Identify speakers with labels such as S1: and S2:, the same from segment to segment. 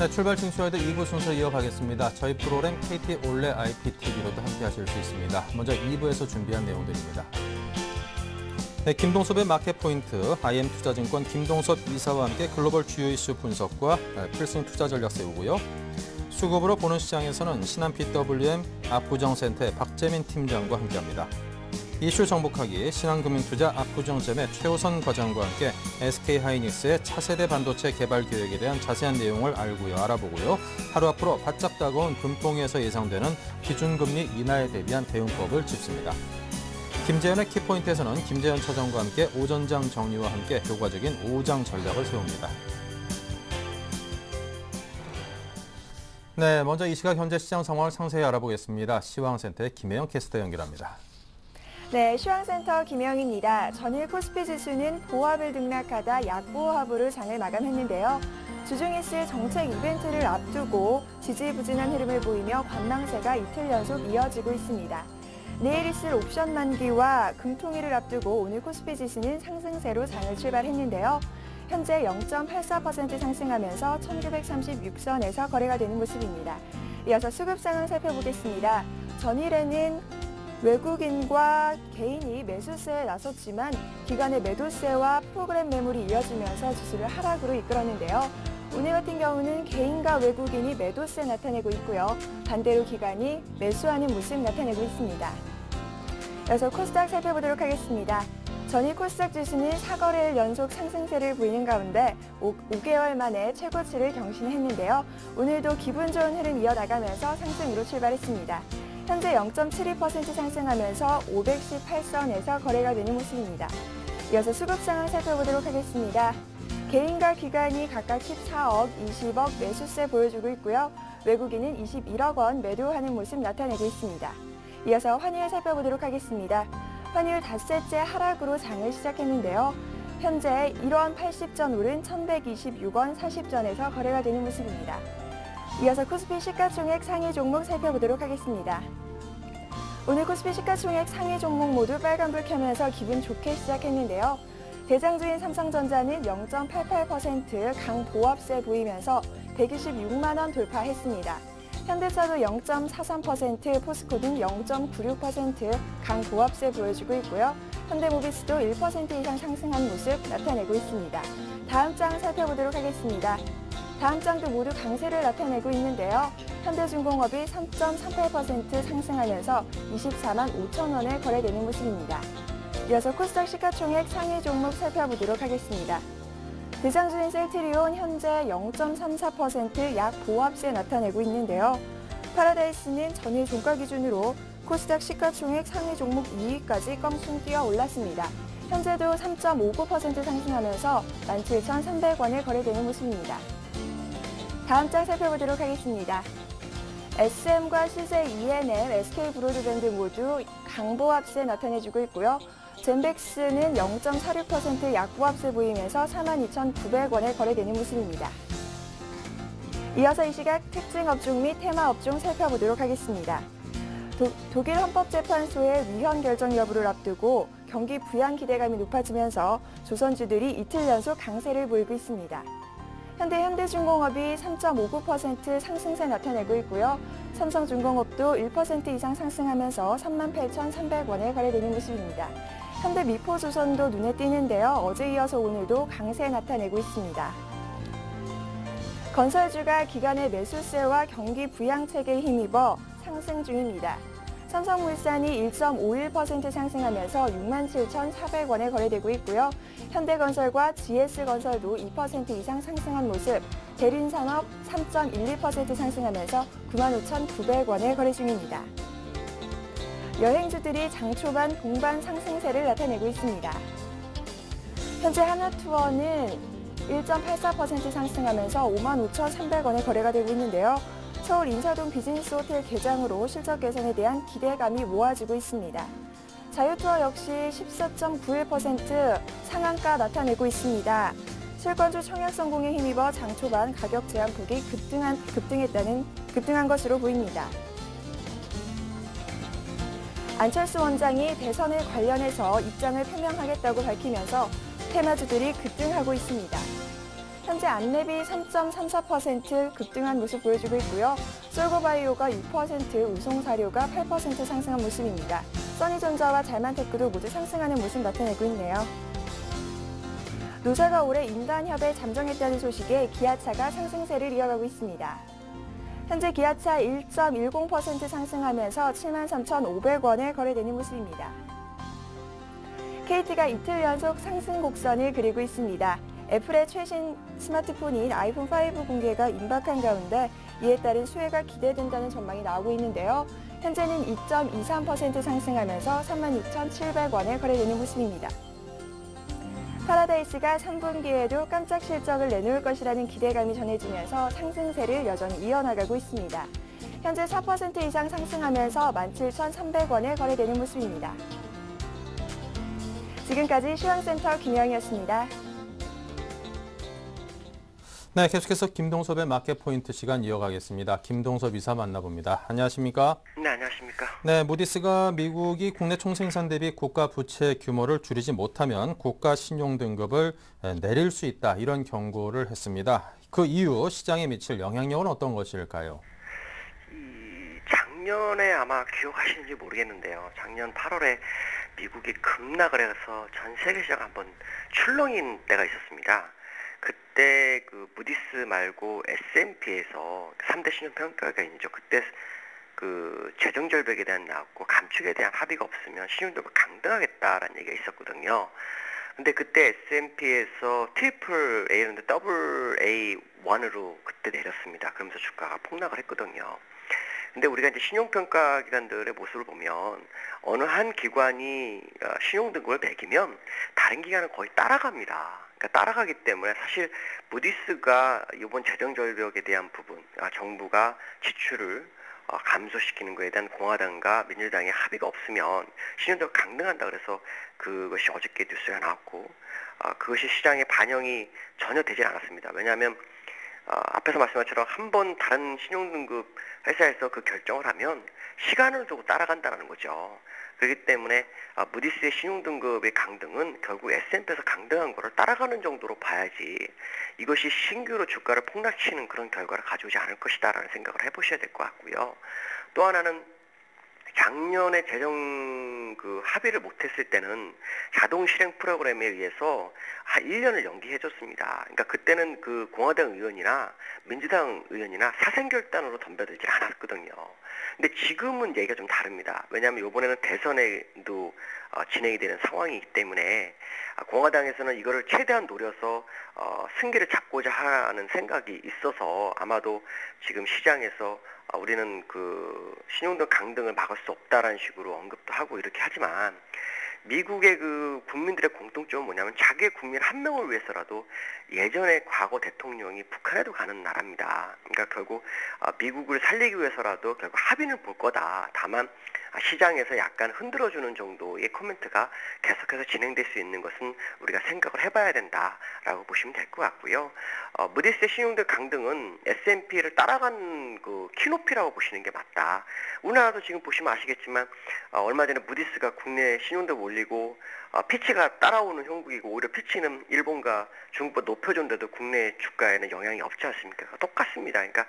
S1: 네, 출발 징수와드 2부 순서 이어가겠습니다. 저희 프로그램 KT 올레 IPTV로도 함께 하실 수 있습니다. 먼저 2부에서 준비한 내용들입니다. 네, 김동섭의 마켓포인트, IM투자증권 김동섭 이사와 함께 글로벌 주요 이슈 분석과 필승 투자 전략 세우고요. 수급으로 보는 시장에서는 신한 PWM 압구정센터의 박재민 팀장과 함께합니다. 이슈 정복하기 신한금융투자 압구정잼의 최호선 과장과 함께 SK하이닉스의 차세대 반도체 개발 계획에 대한 자세한 내용을 알아보고요. 하루 앞으로 바짝 다가온 금통위에서 예상되는 기준금리 인하에 대비한 대응법을 짚습니다. 김재현의 키포인트에서는 김재현 차장과 함께 오전장 정리와 함께 효과적인 오장 전략을 세웁니다. 네, 먼저 이 시각 현재 시장 상황을 상세히 알아보겠습니다. 시황센터의 김혜영 캐스터 연결합니다.
S2: 네, 시황센터 김영입니다. 전일 코스피 지수는 보합을 등락하다 약보합으로 장을 마감했는데요. 주중 있을 정책 이벤트를 앞두고 지지부진한 흐름을 보이며 관망세가 이틀 연속 이어지고 있습니다. 내일 있을 옵션 만기와 금통위를 앞두고 오늘 코스피 지수는 상승세로 장을 출발했는데요. 현재 0.84% 상승하면서 1936선에서 거래가 되는 모습입니다. 이어서 수급 상황 살펴보겠습니다. 전일에는 외국인과 개인이 매수세에 나섰지만 기관의 매도세와 프로그램 매물이 이어지면서 지수를 하락으로 이끌었는데요. 오늘 같은 경우는 개인과 외국인이 매도세 나타내고 있고요. 반대로 기관이 매수하는 모습 나타내고 있습니다. 이어서 코스닥 살펴보도록 하겠습니다. 전일 코스닥 지수는 4거래일 연속 상승세를 보이는 가운데 5개월 만에 최고치를 경신했는데요. 오늘도 기분 좋은 흐름 이어나가면서 상승으로 출발했습니다. 현재 0.72% 상승하면서 518선에서 거래가 되는 모습입니다. 이어서 수급 상황 살펴보도록 하겠습니다. 개인과 기관이 각각 14억, 20억 매수세 보여주고 있고요. 외국인은 21억 원 매도하는 모습 나타내고 있습니다. 이어서 환율 살펴보도록 하겠습니다. 환율 닷새째 하락으로 장을 시작했는데요. 현재 1원 80전 오른 1126원 40전에서 거래가 되는 모습입니다. 이어서 코스피 시가총액 상위 종목 살펴보도록 하겠습니다. 오늘 코스피 시가총액 상위 종목 모두 빨간불 켜면서 기분 좋게 시작했는데요. 대장주인 삼성전자는 0.88% 강보합세 보이면서 126만 원 돌파했습니다. 현대차도 0.43%, 포스코는 0.96% 강보합세 보여주고 있고요. 현대모비스도 1% 이상 상승한 모습 나타내고 있습니다. 다음 장 살펴보도록 하겠습니다. 다음 장도 모두 강세를 나타내고 있는데요. 현대중공업이 3.38% 상승하면서 24만 5천 원에 거래되는 모습입니다. 이어서 코스닥 시가총액 상위 종목 살펴보도록 하겠습니다. 대장주인 셀트리온 현재 0.34% 약보합세 나타내고 있는데요. 파라다이스는 전일 종가 기준으로 코스닥 시가총액 상위 종목 2위까지 껑충 뛰어 올랐습니다. 현재도 3.59% 상승하면서 17,300원에 거래되는 모습입니다. 다음 장 살펴보도록 하겠습니다. SM과 CJ ENM, SK브로드밴드 모두 강보합세 나타내주고 있고요. 젠백스는 0.46% 약보합세 보이면서 42,900원에 거래되는 모습입니다. 이어서 이 시각 특징 업종 및 테마 업종 살펴보도록 하겠습니다. 독일 헌법재판소의 위헌 결정 여부를 앞두고 경기 부양 기대감이 높아지면서 조선주들이 이틀 연속 강세를 보이고 있습니다. 현대중공업이 3.59% 상승세 나타내고 있고요. 삼성중공업도 1% 이상 상승하면서 38,300원에 거래되는 모습입니다. 현대미포조선도 눈에 띄는데요. 어제 이어서 오늘도 강세 나타내고 있습니다. 건설주가 기관의 매수세와 경기 부양책에 힘입어 상승 중입니다. 삼성물산이 1.51% 상승하면서 67,400원에 거래되고 있고요. 현대건설과 GS건설도 2% 이상 상승한 모습, 대림산업 3.12% 상승하면서 95,900원에 거래 중입니다. 여행주들이 장 초반 동반 상승세를 나타내고 있습니다. 현재 하나투어는 1.84% 상승하면서 55,300원에 거래가 되고 있는데요. 서울 인사동 비즈니스 호텔 개장으로 실적 개선에 대한 기대감이 모아지고 있습니다. 자유투어 역시 14.91% 상한가 나타내고 있습니다. 실권주 청약 성공에 힘입어 장 초반 가격 제한폭이 급등한 것으로 보입니다. 안철수 원장이 대선에 관련해서 입장을 표명하겠다고 밝히면서 테마주들이 급등하고 있습니다. 현재 안랩이 3.34% 급등한 모습 보여주고 있고요. 솔고바이오가 6%, 우송사료가 8% 상승한 모습입니다. 써니전자와 잘만테크도 모두 상승하는 모습 나타내고 있네요. 노사가 올해 인단협에 잠정했다는 소식에 기아차가 상승세를 이어가고 있습니다. 현재 기아차 1.10% 상승하면서 73,500원에 거래되는 모습입니다. KT가 이틀 연속 상승 곡선을 그리고 있습니다. 애플의 최신 스마트폰인 아이폰 5 공개가 임박한 가운데 이에 따른 수혜가 기대된다는 전망이 나오고 있는데요. 현재는 2.23% 상승하면서 36,700원에 거래되는 모습입니다. 파라다이스가 3분기에도 깜짝 실적을 내놓을 것이라는 기대감이 전해지면서 상승세를 여전히 이어나가고 있습니다. 현재 4% 이상 상승하면서 17,300원에 거래되는 모습입니다. 지금까지 시황센터 김영희였습니다.
S1: 네, 계속해서 김동섭의 마켓 포인트 시간 이어가겠습니다. 김동섭 이사 만나봅니다. 안녕하십니까?
S3: 네, 안녕하십니까.
S1: 네, 무디스가 미국이 국내 총생산 대비 국가 부채 규모를 줄이지 못하면 국가 신용 등급을 내릴 수 있다, 이런 경고를 했습니다. 그 이유, 시장에 미칠 영향력은 어떤 것일까요?
S3: 작년에 아마 기억하시는지 모르겠는데요. 작년 8월에 미국이 급락을 해서 전 세계 시장 한번 출렁인 때가 있었습니다. 그때 그 무디스 말고 S&P에서 3대 신용평가가 있죠. 그때 그 재정 절벽에 대한 나왔고 감축에 대한 합의가 없으면 신용등급을 강등하겠다라는 얘기가 있었거든요. 근데 그때 S&P에서 트리플 A였는데 더블 A1으로 그때 내렸습니다. 그러면서 주가가 폭락을 했거든요. 근데 우리가 이제 신용평가 기관들의 모습을 보면 어느 한 기관이 신용등급을 매기면 다른 기관은 거의 따라갑니다. 그러니까 따라가기 때문에 사실 무디스가 이번 재정절벽에 대한 부분, 정부가 지출을 감소시키는 것에 대한 공화당과 민주당의 합의가 없으면 신용등급 강등한다 그래서 그것이 어저께 뉴스가 나왔고 그것이 시장에 반영이 전혀 되질 않았습니다. 왜냐하면 앞에서 말씀한 것처럼 한 번 다른 신용등급 회사에서 그 결정을 하면 시간을 두고 따라간다는 거죠. 그렇기 때문에 무디스의 신용등급의 강등은 결국 S&P에서 강등한 거를 따라가는 정도로 봐야지 이것이 신규로 주가를 폭락시키는 그런 결과를 가져오지 않을 것이다라는 생각을 해보셔야 될 것 같고요. 또 하나는 작년에 재정 그 합의를 못했을 때는 자동 실행 프로그램에 의해서 한 1년을 연기해줬습니다. 그러니까 그때는 그 공화당 의원이나 민주당 의원이나 사생결단으로 덤벼들지 않았거든요. 근데 지금은 얘기가 좀 다릅니다. 왜냐하면 이번에는 대선에도 진행이 되는 상황이기 때문에 공화당에서는 이거를 최대한 노려서 승기를 잡고자 하는 생각이 있어서 아마도 지금 시장에서 우리는 그 신용등 강등을 막을 수 없다라는 식으로 언급도 하고 이렇게 하지만 미국의 그 국민들의 공통점은 뭐냐면 자기의 국민 한 명을 위해서라도 예전에 과거 대통령이 북한에도 가는 나라입니다. 그러니까 결국 미국을 살리기 위해서라도 결국 합의는 볼 거다. 다만 시장에서 약간 흔들어주는 정도의 코멘트가 계속해서 진행될 수 있는 것은 우리가 생각을 해봐야 된다라고 보시면 될 것 같고요. 무디스의 신용등 강등은 S&P를 따라간 그 키높이라고 보시는 게 맞다. 우리나라도 지금 보시면 아시겠지만 얼마 전에 무디스가 국내 신용등 올리고 피치가 따라오는 형국이고 오히려 피치는 일본과 중국보다 높여줬는데도 국내 주가에는 영향이 없지 않습니까? 똑같습니다. 그러니까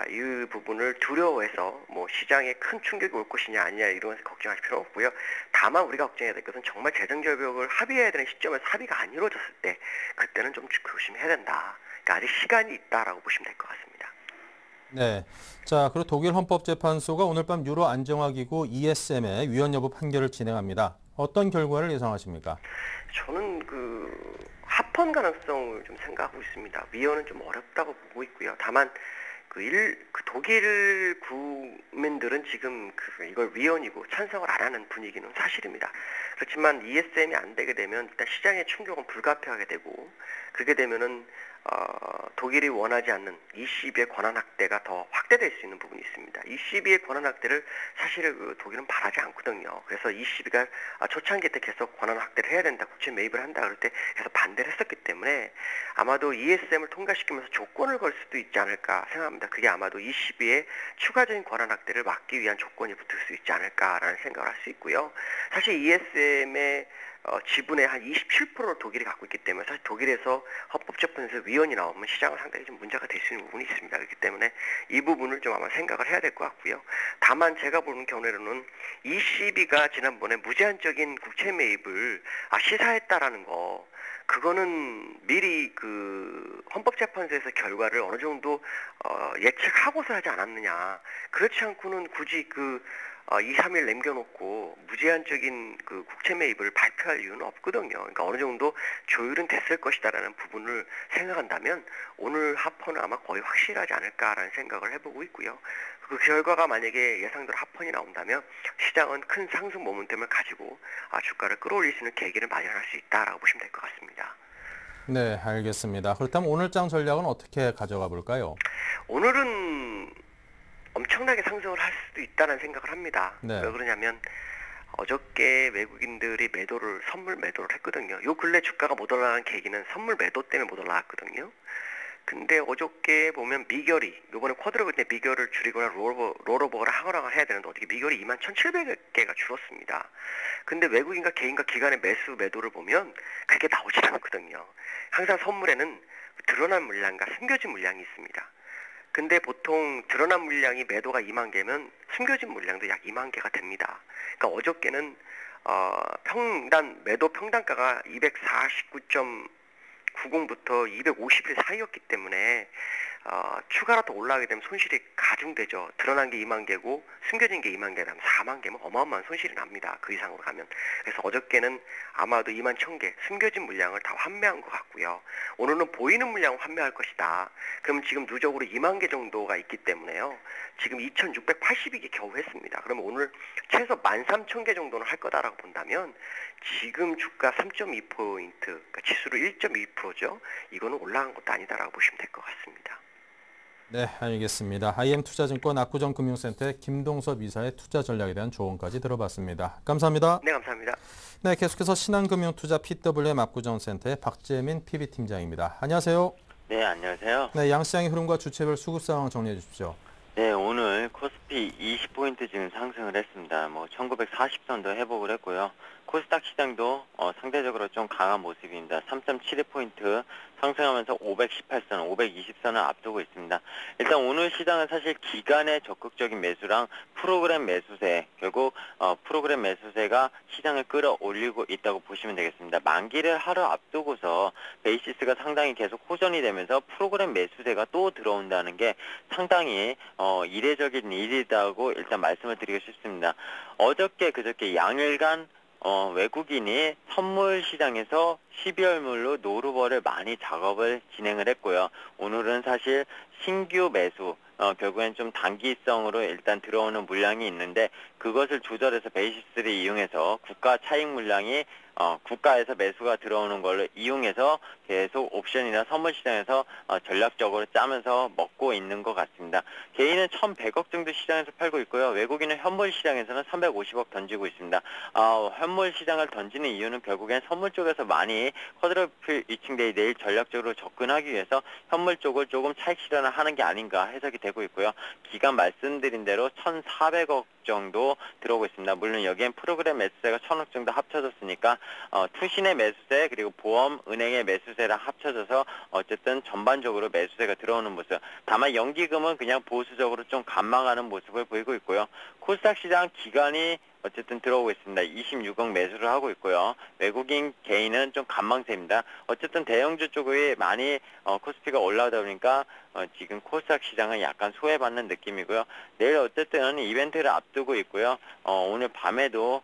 S3: 이 부분을 두려워해서 뭐 시장에 큰 충격이 올 것이냐 아니냐 이런 것을 걱정하실 필요 없고요. 다만 우리가 걱정해야 될 것은 정말 재정절벽을 합의해야 되는 시점에서 합의가 안 이루어졌을 때 그때는 좀 조심해야 된다. 그러니까 아직 시간이 있다라고 보시면 될 것 같습니다.
S1: 네. 자, 그리고 독일 헌법재판소가 오늘 밤 유로 안정화기구 ESM의 위헌 여부 판결을 진행합니다. 어떤 결과를 예상하십니까? 저는
S3: 그 합헌 가능성을 좀 생각하고 있습니다. 위헌은 좀 어렵다고 보고 있고요. 다만 그 독일 국민들은 지금 이걸 위헌이고 찬성을 안 하는 분위기는 사실입니다. 그렇지만 ESM이 안 되게 되면 일단 시장의 충격은 불가피하게 되고 그렇게 되면은 독일이 원하지 않는 ECB의 권한 확대가 더 확대될 수 있는 부분이 있습니다. ECB의 권한 확대를 사실 독일은 바라지 않거든요. 그래서 ECB가 초창기 때 계속 권한 확대를 해야 된다, 국채 매입을 한다 그럴 때 계속 반대를 했었기 때문에 아마도 ESM을 통과시키면서 조건을 걸 수도 있지 않을까 생각합니다. 그게 아마도 ECB의 추가적인 권한 확대를 막기 위한 조건이 붙을 수 있지 않을까라는 생각을 할 수 있고요. 사실 ESM의 지분의 한 27%를 독일이 갖고 있기 때문에 사실 독일에서 헌법재판소에서 위헌이 나오면 시장은 상당히 좀 문제가 될 수 있는 부분이 있습니다. 그렇기 때문에 이 부분을 좀 아마 생각을 해야 될 것 같고요. 다만 제가 보는 견해로는 ECB가 지난번에 무제한적인 국채 매입을 시사했다라는 거, 그거는 미리 그 헌법재판소에서 결과를 어느 정도 예측하고서 하지 않았느냐. 그렇지 않고는 굳이 2, 3일 남겨놓고 무제한적인 그 국채 매입을 발표할 이유는 없거든요. 그러니까 어느 정도 조율은 됐을 것이다라는 부분을 생각한다면 오늘 하퍼는 아마 거의 확실하지 않을까라는 생각을 해보고 있고요. 그 결과가 만약에 예상대로 하퍼니 나온다면 시장은 큰 상승 모멘텀을 가지고 주가를 끌어올릴 수 있는 계기를 마련할 수 있다라고 보시면 될 것 같습니다.
S1: 네, 알겠습니다. 그렇다면 오늘장 전략은 어떻게 가져가 볼까요?
S3: 오늘은 엄청나게 상승을 할 수도 있다는 생각을 합니다.
S1: 네.
S3: 왜 그러냐면 어저께 외국인들이 선물 매도를 했거든요. 요 근래 주가가 못 올라간 계기는 선물 매도 때문에 못 올라갔거든요. 근데 어저께 보면 미결이 요번에 쿼드로그 때 미결을 줄이거나 롤오버를 하거나 해야 되는데 어떻게 미결이 21,700개가 줄었습니다. 근데 외국인과 개인과 기관의 매도를 보면 그게 나오질 않거든요. 항상 선물에는 드러난 물량과 숨겨진 물량이 있습니다. 근데 보통 드러난 물량이 매도가 2만 개면 숨겨진 물량도 약 2만 개가 됩니다. 그러니까 어저께는 매도 평단가가 249.90부터 251 사이였기 때문에 추가로 더 올라가게 되면 손실이 가중되죠. 드러난 게 2만 개고 숨겨진 게 2만 개라면 4만 개면 어마어마한 손실이 납니다. 그 이상으로 가면. 그래서 어저께는 아마도 2만 1,000개 숨겨진 물량을 다 환매한 것 같고요. 오늘은 보이는 물량을 환매할 것이다. 그럼 지금 누적으로 2만 개 정도가 있기 때문에요. 지금 2,682개 겨우 했습니다. 그러면 오늘 최소 13,000개 정도는 할 거다라고 본다면 지금 주가 3.2포인트, 그러니까 지수로 1.2%죠. 이거는 올라간 것도 아니다라고 보시면 될 것 같습니다.
S1: 네, 알겠습니다. IM투자증권 압구정금융센터의 김동섭 이사의 투자 전략에 대한 조언까지 들어봤습니다. 감사합니다.
S3: 네, 감사합니다.
S1: 네, 계속해서 신한금융투자 PWM 압구정센터의 박재민 PB팀장입니다. 안녕하세요.
S4: 네, 안녕하세요.
S1: 네, 양시장의 흐름과 주체별 수급 상황 정리해 주십시오.
S4: 네, 오늘 코스피 20포인트 지금 상승을 했습니다. 1940선도 회복을 했고요. 코스닥 시장도 상대적으로 좀 강한 모습입니다. 3.72포인트 상승하면서 518선, 520선을 앞두고 있습니다. 일단 오늘 시장은 사실 기간의 적극적인 매수랑 프로그램 매수세, 결국 프로그램 매수세가 시장을 끌어올리고 있다고 보시면 되겠습니다. 만기를 하루 앞두고서 베이시스가 상당히 계속 호전이 되면서 프로그램 매수세가 또 들어온다는 게 상당히 이례적인 일이라고 일단 말씀을 드리고 싶습니다. 어저께 그저께 양일간 외국인이 선물 시장에서 12월물로 노루버를 많이 작업을 진행을 했고요. 오늘은 사실 신규 매수, 결국엔 좀 단기성으로 일단 들어오는 물량이 있는데 그것을 조절해서 베이시스를 이용해서 국가 차익 물량이 국가에서 매수가 들어오는 걸로 이용해서 계속 옵션이나 선물 시장에서 전략적으로 짜면서 먹고 있는 것 같습니다. 개인은 1,100억 정도 시장에서 팔고 있고요. 외국인은 현물 시장에서는 350억 던지고 있습니다. 현물 시장을 던지는 이유는 결국엔 선물 쪽에서 많이 쿼드러플 위칭데이 내일 전략적으로 접근하기 위해서 현물 쪽을 조금 차익 실현을 하는 게 아닌가 해석이 되고 있고요. 기간 말씀드린 대로 1,400억 정도 들어오고 있습니다. 물론 여기엔 프로그램 매수세가 1,000억 정도 합쳐졌으니까 투신의 매수세 그리고 보험, 은행의 매수세랑 합쳐져서 어쨌든 전반적으로 매수세가 들어오는 모습. 다만 연기금은 그냥 보수적으로 좀 감망하는 모습을 보이고 있고요. 코스닥 시장 기간이 어쨌든 들어오고 있습니다. 26억 매수를 하고 있고요. 외국인 개인은 좀 관망세입니다. 어쨌든 대형주 쪽이 많이 코스피가 올라오다 보니까 지금 코스닥 시장은 약간 소외받는 느낌이고요. 내일 어쨌든 이벤트를 앞두고 있고요. 오늘 밤에도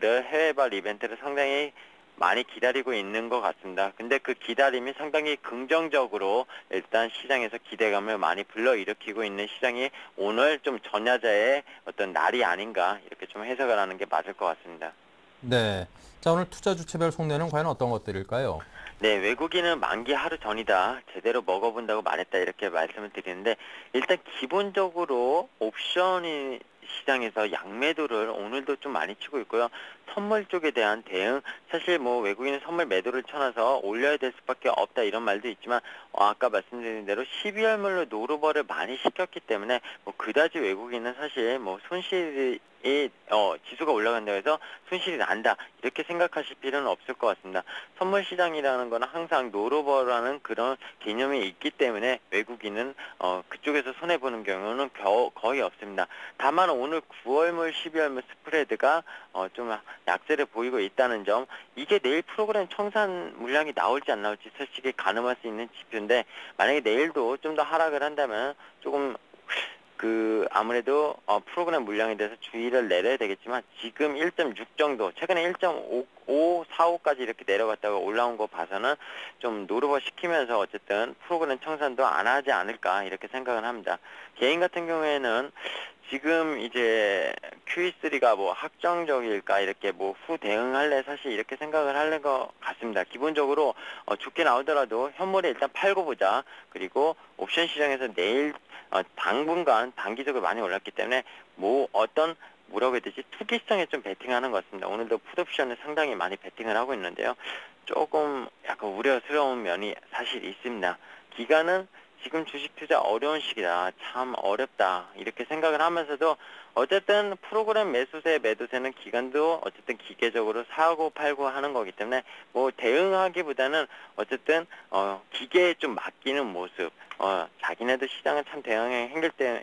S4: 해외발 이벤트를 상당히 많이 기다리고 있는 것 같습니다. 근데 그 기다림이 상당히 긍정적으로 일단 시장에서 기대감을 많이 불러일으키고 있는 시장이 오늘 좀 전야자의 어떤 날이 아닌가 이렇게 좀 해석을 하는 게 맞을 것 같습니다.
S1: 네, 자 오늘 투자 주체별 속내는 과연 어떤 것들일까요?
S4: 네, 외국인은 만기 하루 전이다. 제대로 먹어본다고 말했다. 이렇게 말씀을 드리는데 일단 기본적으로 옵션이 시장에서 양매도를 오늘도 좀 많이 치고 있고요. 선물 쪽에 대한 대응, 사실 뭐 외국인은 선물 매도를 쳐놔서 올려야 될 수밖에 없다 이런 말도 있지만 아까 말씀드린 대로 12월물로 노루버를 많이 시켰기 때문에 뭐 그다지 외국인은 사실 뭐 손실이 지수가 올라간다고 해서 손실이 난다 이렇게 생각하실 필요는 없을 것 같습니다. 선물 시장이라는 건 항상 노루버라는 그런 개념이 있기 때문에 외국인은 그쪽에서 손해보는 경우는 거의 없습니다. 다만 오늘 9월물 12월물 스프레드가 좀 약세를 보이고 있다는 점, 이게 내일 프로그램 청산 물량이 나올지 안 나올지 솔직히 가늠할 수 있는 지표인데, 만약에 내일도 좀 더 하락을 한다면 조금 아무래도 프로그램 물량에 대해서 주의를 내려야 되겠지만, 지금 1.6 정도, 최근에 1.545까지 이렇게 내려갔다가 올라온 거 봐서는 좀 노르버 시키면서 어쨌든 프로그램 청산도 안 하지 않을까 이렇게 생각을 합니다. 개인 같은 경우에는 지금 이제 QE3가 뭐 확정적일까 이렇게 뭐 후 대응할래 사실 이렇게 생각을 할 것 같습니다. 기본적으로 좋게 나오더라도 현물에 일단 팔고 보자. 그리고 옵션 시장에서 내일 당분간 단기적으로 많이 올랐기 때문에 뭐 뭐라고 해야 되지? 투기성에 좀 베팅하는 것 같습니다. 오늘도 풋옵션을 상당히 많이 베팅을 하고 있는데요. 조금 약간 우려스러운 면이 사실 있습니다. 기간은 지금 주식 투자 어려운 시기다. 참 어렵다. 이렇게 생각을 하면서도 어쨌든 프로그램 매수세, 매도세는 기간도 어쨌든 기계적으로 사고 팔고 하는 거기 때문에 뭐 대응하기보다는 어쨌든 기계에 좀 맡기는 모습. 자기네들 시장은 참 대응이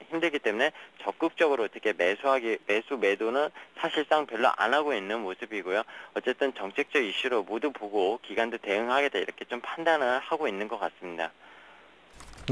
S4: 힘들기 때문에 적극적으로 어떻게 매도는 사실상 별로 안 하고 있는 모습이고요. 어쨌든 정책적 이슈로 모두 보고 기간도 대응하겠다 이렇게 좀 판단을 하고 있는 것 같습니다.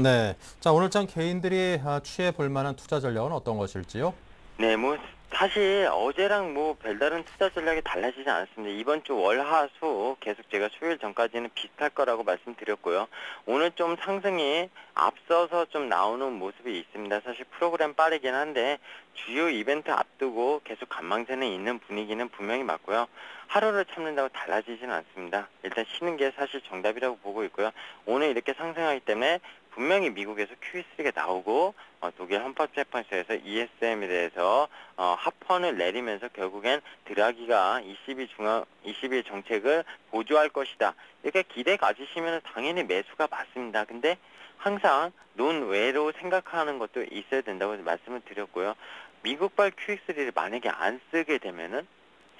S1: 네. 자, 오늘장 개인들이 취해 볼 만한 투자 전략은 어떤 것일지요?
S4: 네, 뭐 사실 어제랑 뭐 별다른 투자 전략이 달라지지 않았습니다. 이번 주 월화수 계속 제가 수요일 전까지는 비슷할 거라고 말씀드렸고요. 오늘 좀 상승이 앞서서 좀 나오는 모습이 있습니다. 사실 프로그램 빠르긴 한데 주요 이벤트 앞두고 계속 관망세는 있는 분위기는 분명히 맞고요. 하루를 참는다고 달라지지는 않습니다. 일단 쉬는 게 사실 정답이라고 보고 있고요. 오늘 이렇게 상승하기 때문에 분명히 미국에서 QE3가 나오고 독일 헌법재판소에서 ESM에 대해서 합헌을 내리면서 결국엔 드라기가 ECB 정책을 보조할 것이다. 이렇게 기대 가지시면 당연히 매수가 맞습니다. 근데 항상 논외로 생각하는 것도 있어야 된다고 말씀을 드렸고요. 미국발 QE3를 만약에 안 쓰게 되면은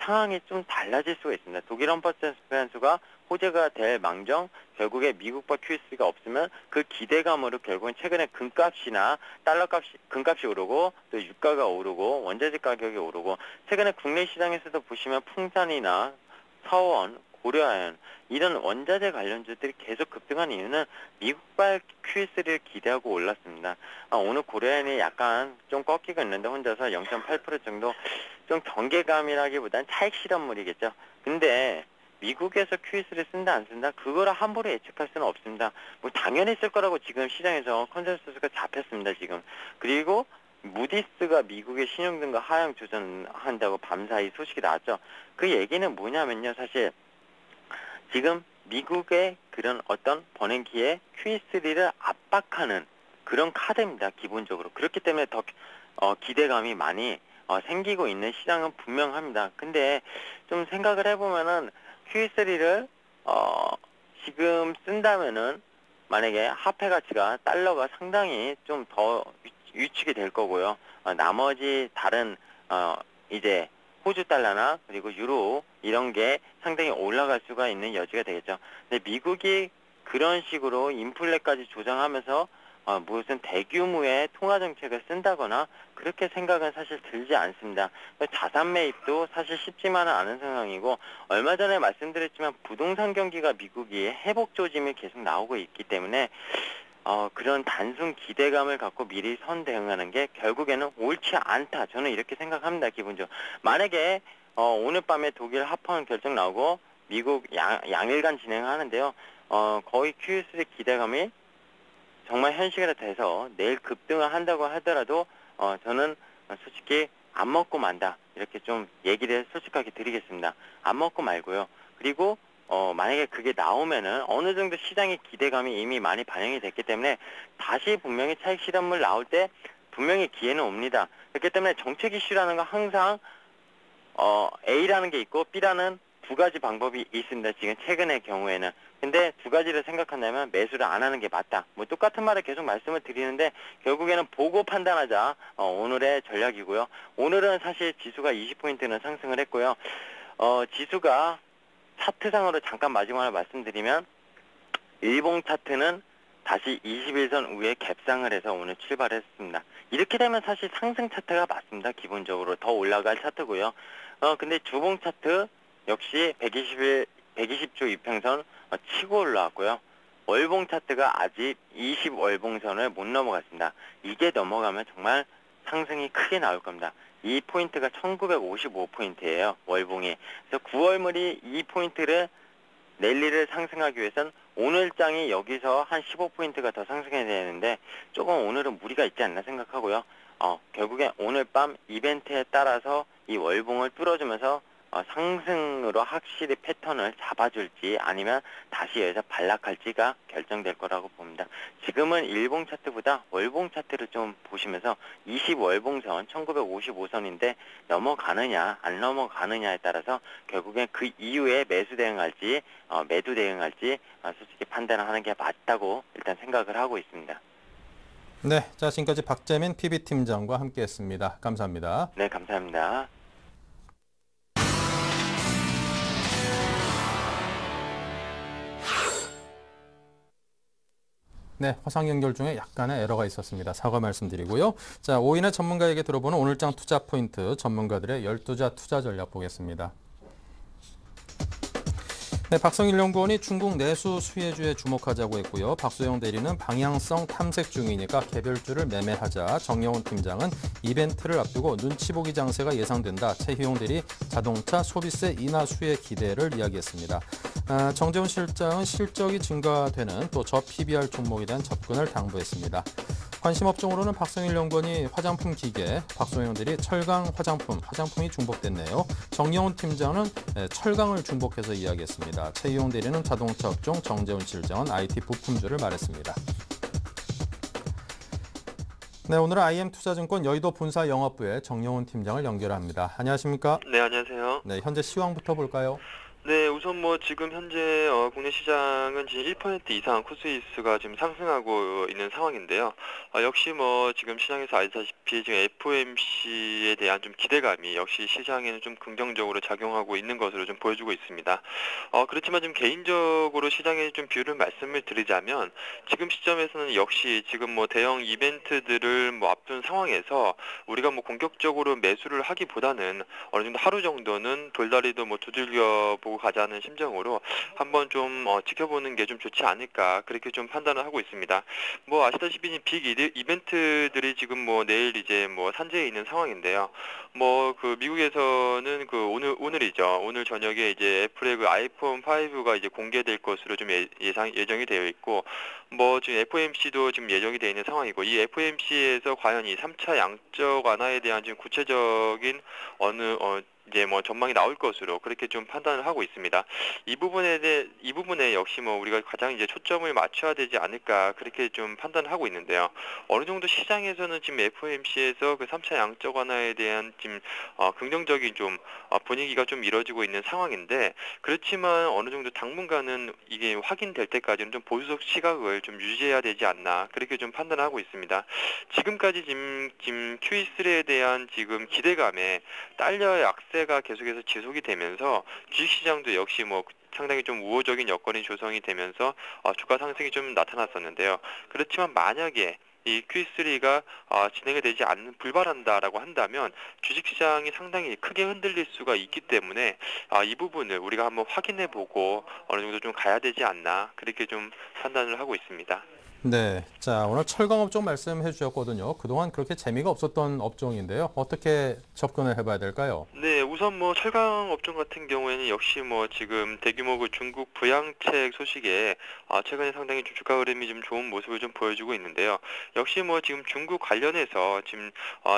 S4: 상황이 좀 달라질 수가 있습니다. 독일 헌법재판소가 호재가 될 망정 결국에 미국발 QE3가 없으면 그 기대감으로 결국은 최근에 금값이나 금값이 오르고 또 유가가 오르고 원자재 가격이 오르고 최근에 국내 시장에서도 보시면 풍산이나 서원, 고려아연 이런 원자재 관련주들이 계속 급등한 이유는 미국발 QE3를 기대하고 올랐습니다. 오늘 고려아연이 약간 좀 꺾이고 있는데 혼자서 0.8% 정도 좀 경계감이라기보단 차익 실현물이겠죠. 근데 미국에서 QE3를 쓴다 안 쓴다 그거를 함부로 예측할 수는 없습니다. 뭐 당연히 쓸 거라고 지금 시장에서 컨센서스가 잡혔습니다. 지금. 그리고 무디스가 미국의 신용등급 하향 조정한다고 밤사이 소식이 나왔죠. 그 얘기는 뭐냐면요. 사실 지금 미국의 그런 어떤 버냉키의 QE3를 압박하는 그런 카드입니다. 기본적으로. 그렇기 때문에 더 기대감이 많이 생기고 있는 시장은 분명합니다. 근데 좀 생각을 해보면은 QE3를 지금 쓴다면은 만약에 화폐 가치가 달러가 상당히 좀 더 위축이 될 거고요. 나머지 다른 이제 호주 달러나 그리고 유로 이런 게 상당히 올라갈 수가 있는 여지가 되겠죠. 근데 미국이 그런 식으로 인플레까지 조정하면서 무슨 대규모의 통화 정책을 쓴다거나 그렇게 생각은 사실 들지 않습니다. 자산 매입도 사실 쉽지만은 않은 상황이고 얼마 전에 말씀드렸지만 부동산 경기가 미국이 회복 조짐이 계속 나오고 있기 때문에 그런 단순 기대감을 갖고 미리 선대응하는 게 결국에는 옳지 않다. 저는 이렇게 생각합니다. 기본적으로. 만약에 오늘 밤에 독일 합헌 결정 나오고 미국 양일간 진행하는데요. 거의 QE3 기대감이 정말 현실화 돼서 내일 급등을 한다고 하더라도 저는 솔직히 안 먹고 만다. 이렇게 좀 얘기를 솔직하게 드리겠습니다. 안 먹고 말고요. 그리고 만약에 그게 나오면은 어느 정도 시장의 기대감이 이미 많이 반영이 됐기 때문에 다시 분명히 차익 실현물 나올 때 분명히 기회는 옵니다. 그렇기 때문에 정책 이슈라는 건 항상 A라는 게 있고 B라는 두 가지 방법이 있습니다. 지금 최근의 경우에는. 근데 두 가지를 생각한다면 매수를 안 하는 게 맞다. 뭐 똑같은 말을 계속 말씀을 드리는데 결국에는 보고 판단하자. 오늘의 전략이고요. 오늘은 사실 지수가 20포인트는 상승을 했고요. 지수가 차트상으로 잠깐 마지막으로 말씀드리면 일봉 차트는 다시 21선 위에 갭상을 해서 오늘 출발했습니다. 이렇게 되면 사실 상승 차트가 맞습니다. 기본적으로 더 올라갈 차트고요. 근데 주봉 차트 역시 120주 이평선 치고 올라왔고요. 월봉 차트가 아직 20월봉선을 못 넘어갔습니다. 이게 넘어가면 정말 상승이 크게 나올 겁니다. 이 포인트가 1955포인트예요. 월봉이. 그래서 9월물이 이 포인트를 랠리를 상승하기 위해서는 오늘 장이 여기서 한 15포인트가 더 상승해야 되는데 조금 오늘은 무리가 있지 않나 생각하고요. 결국에 오늘 밤 이벤트에 따라서 이 월봉을 뚫어주면서 상승으로 확실히 패턴을 잡아줄지 아니면 다시 여기서 반락할지가 결정될 거라고 봅니다. 지금은 일봉 차트보다 월봉 차트를 좀 보시면서 20월봉선 1955선인데 넘어가느냐 안 넘어가느냐에 따라서 결국엔 그 이후에 매수 대응할지 매도 대응할지 솔직히 판단을 하는 게 맞다고 일단 생각을 하고 있습니다.
S1: 네, 자 지금까지 박재민 PB팀장과 함께했습니다. 감사합니다.
S4: 네, 감사합니다.
S1: 네, 화상 연결 중에 약간의 에러가 있었습니다. 사과 말씀드리고요. 자, 5인의 전문가에게 들어보는 오늘장 투자 포인트, 전문가들의 12자 투자 전략 보겠습니다. 네, 박성일 연구원이 중국 내수 수혜주에 주목하자고 했고요. 박소영 대리는 방향성 탐색 중이니까 개별주를 매매하자. 정영훈 팀장은 이벤트를 앞두고 눈치 보기 장세가 예상된다. 최희용 대리 자동차 소비세 인하 수혜 기대를 이야기했습니다. 정재훈 실장은 실적이 증가되는 또 저PBR 종목에 대한 접근을 당부했습니다. 관심 업종으로는 박성일 연구원이 화장품 기계, 박소영 대리 철강 화장품이 중복됐네요. 정영훈 팀장은 철강을 중복해서 이야기했습니다. 최희용 대리는 자동차 업종, 정재훈 실장은 IT 부품주를 말했습니다. 네, 오늘은 IM투자증권 여의도 본사 영업부의 정영훈 팀장을 연결합니다. 안녕하십니까?
S5: 네, 안녕하세요.
S1: 네, 현재 시황부터 볼까요?
S5: 네, 우선 지금 현재 국내 시장은 지금 1% 이상 코스피지수가 지금 상승하고 있는 상황인데요. 역시 지금 시장에서 알다시피 지금 FOMC에 대한 좀 기대감이 역시 시장에는 좀 긍정적으로 작용하고 있는 것으로 좀 보여주고 있습니다. 그렇지만 좀 개인적으로 시장에 좀 비율을 말씀을 드리자면 지금 시점에서는 역시 지금 대형 이벤트들을 앞둔 상황에서 우리가 공격적으로 매수를 하기보다는 어느 정도 하루 정도는 돌다리도 두들겨 보고 가자는 심정으로 한번 좀 지켜보는 게 좀 좋지 않을까 그렇게 좀 판단을 하고 있습니다. 아시다시피 빅 이벤트들이 지금 내일 이제 산재해 있는 상황인데요. 그 미국에서는 오늘이죠. 오늘 저녁에 이제 애플의 아이폰 5가 이제 공개될 것으로 좀 예정이 되어 있고 지금 FOMC도 지금 예정이 되어 있는 상황이고 이 FOMC에서 과연 이 3차 양적 완화에 대한 지금 구체적인 이제 전망이 나올 것으로 그렇게 좀 판단을 하고 있습니다. 이 부분에 역시 우리가 가장 이제 초점을 맞춰야 되지 않을까 그렇게 좀 판단을 하고 있는데요. 어느 정도 시장에서는 지금 FOMC에서 그 3차 양적 완화에 대한 지금 긍정적인 좀 분위기가 좀 이뤄지고 있는 상황인데 그렇지만 어느 정도 당분간은 이게 확인될 때까지는 좀 보수적 시각을 좀 유지해야 되지 않나 그렇게 좀 판단을 하고 있습니다. 지금까지 지금 QE3에 대한 지금 기대감에 딸려 약세가 계속해서 지속이 되면서 주식시장도 역시 상당히 좀 우호적인 여건이 조성이 되면서 주가 상승이 좀 나타났었는데요. 그렇지만 만약에 이 Q3가 진행이 되지 않는 불발한다라고 한다면 주식시장이 상당히 크게 흔들릴 수가 있기 때문에 이 부분을 우리가 한번 확인해보고 어느 정도 좀 가야 되지 않나 그렇게 좀 판단을 하고 있습니다.
S1: 네, 자 오늘 철강 업종 말씀해 주셨거든요. 그동안 그렇게 재미가 없었던 업종인데요. 어떻게 접근을 해봐야 될까요?
S5: 네, 우선 철강 업종 같은 경우에는 역시 지금 대규모 중국 부양책 소식에 최근에 상당히 좀 주가 흐름이 좀 좋은 모습을 좀 보여주고 있는데요. 역시 지금 중국 관련해서 지금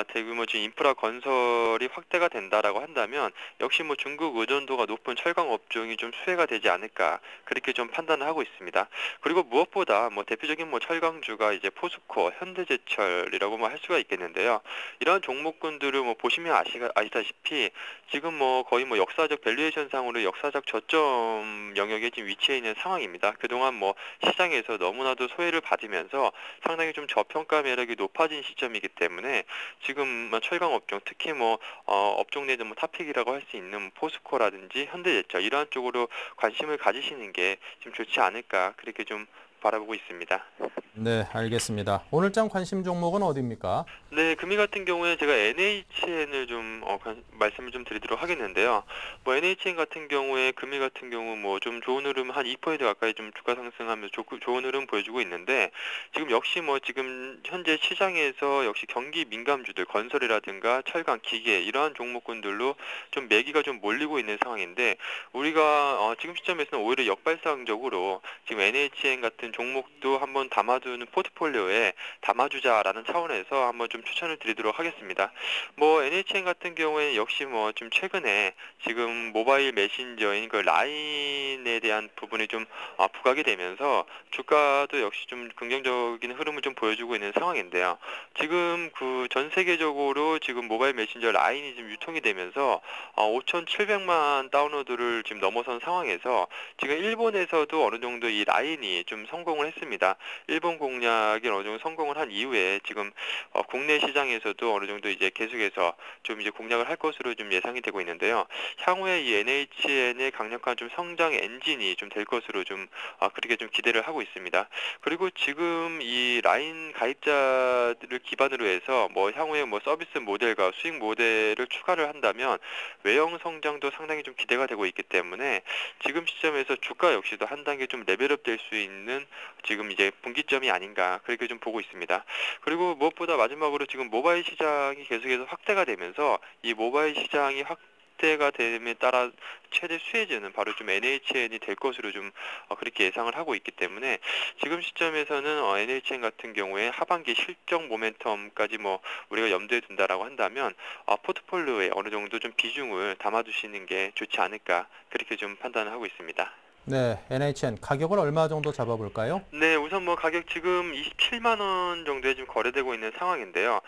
S5: 대규모 지금 인프라 건설이 확대가 된다라고 한다면 역시 중국 의존도가 높은 철강 업종이 좀 수혜가 되지 않을까 그렇게 좀 판단을 하고 있습니다. 그리고 무엇보다 대표적인 뭐 철강주가 이제 포스코, 현대제철이라고 뭐 할 수가 있겠는데요. 이러한 종목군들을 뭐 보시면 아시다시피 지금 뭐 거의 뭐 역사적 밸류에이션상으로 역사적 저점 영역에 지금 위치해 있는 상황입니다. 그동안 뭐 시장에서 너무나도 소외를 받으면서 상당히 좀 저평가 매력이 높아진 시점이기 때문에 지금 철강 업종, 특히 뭐 업종 내에서 뭐 탑픽이라고 할 수 있는 포스코라든지 현대제철 이러한 쪽으로 관심을 가지시는 게 좀 좋지 않을까 그렇게 좀 바라보고 있습니다.
S1: 네, 알겠습니다. 오늘장 관심 종목은 어디입니까?
S5: 네, 금일 같은 경우에 제가 NHN을 좀 말씀을 좀 드리도록 하겠는데요. 뭐 NHN 같은 경우에 금일 같은 경우 뭐 좀 좋은 흐름 한 2% 가까이 좀 주가 상승하면서 좋은 흐름 보여주고 있는데 지금 역시 뭐 지금 현재 시장에서 역시 경기 민감주들 건설이라든가 철강, 기계 이러한 종목군들로 좀 매기가 좀 몰리고 있는 상황인데 우리가 지금 시점에서는 오히려 역발상적으로 지금 NHN 같은 종목도 한번 담아두는 포트폴리오에 담아주자라는 차원에서 한번 좀 추천을 드리도록 하겠습니다. 뭐 NHN 같은 경우에 역시 뭐 좀 최근에 지금 모바일 메신저인 그 라인에 대한 부분이 좀 부각이 되면서 주가도 역시 좀 긍정적인 흐름을 좀 보여주고 있는 상황인데요. 지금 그 전 세계적으로 지금 모바일 메신저 라인이 지금 유통이 되면서 5,700만 다운로드를 지금 넘어선 상황에서 지금 일본에서도 어느 정도 이 라인이 좀 성공을 했습니다. 일본 공략이 어느 정도 성공을 한 이후에 지금 국내 시장에서도 어느 정도 이제 계속해서 좀 이제 공략을 할 것으로 좀 예상이 되고 있는데요. 향후에 이 NHN의 강력한 좀 성장 엔진이 좀 될 것으로 좀 그렇게 좀 기대를 하고 있습니다. 그리고 지금 이 라인 가입자들을 기반으로 해서 뭐 향후에 뭐 서비스 모델과 수익 모델을 추가를 한다면 외형 성장도 상당히 좀 기대가 되고 있기 때문에 지금 시점에서 주가 역시도 한 단계 좀 레벨업 될 수 있는 지금 이제 분기점이 아닌가 그렇게 좀 보고 있습니다. 그리고 무엇보다 마지막으로 지금 모바일 시장이 계속해서 확대가 되면서 이 모바일 시장이 확대가 됨에 따라 최대 수혜주는 바로 좀 NHN이 될 것으로 좀 그렇게 예상을 하고 있기 때문에 지금 시점에서는 NHN 같은 경우에 하반기 실적 모멘텀까지 뭐 우리가 염두에 둔다라고 한다면 포트폴리오에 어느 정도 좀 비중을 담아두시는 게 좋지 않을까 그렇게 좀 판단을 하고 있습니다.
S1: 네, NHN 가격을 얼마 정도 잡아볼까요?
S5: 네, 우선 뭐 가격 지금 27만 원 정도에 지금 거래되고 있는 상황인데요.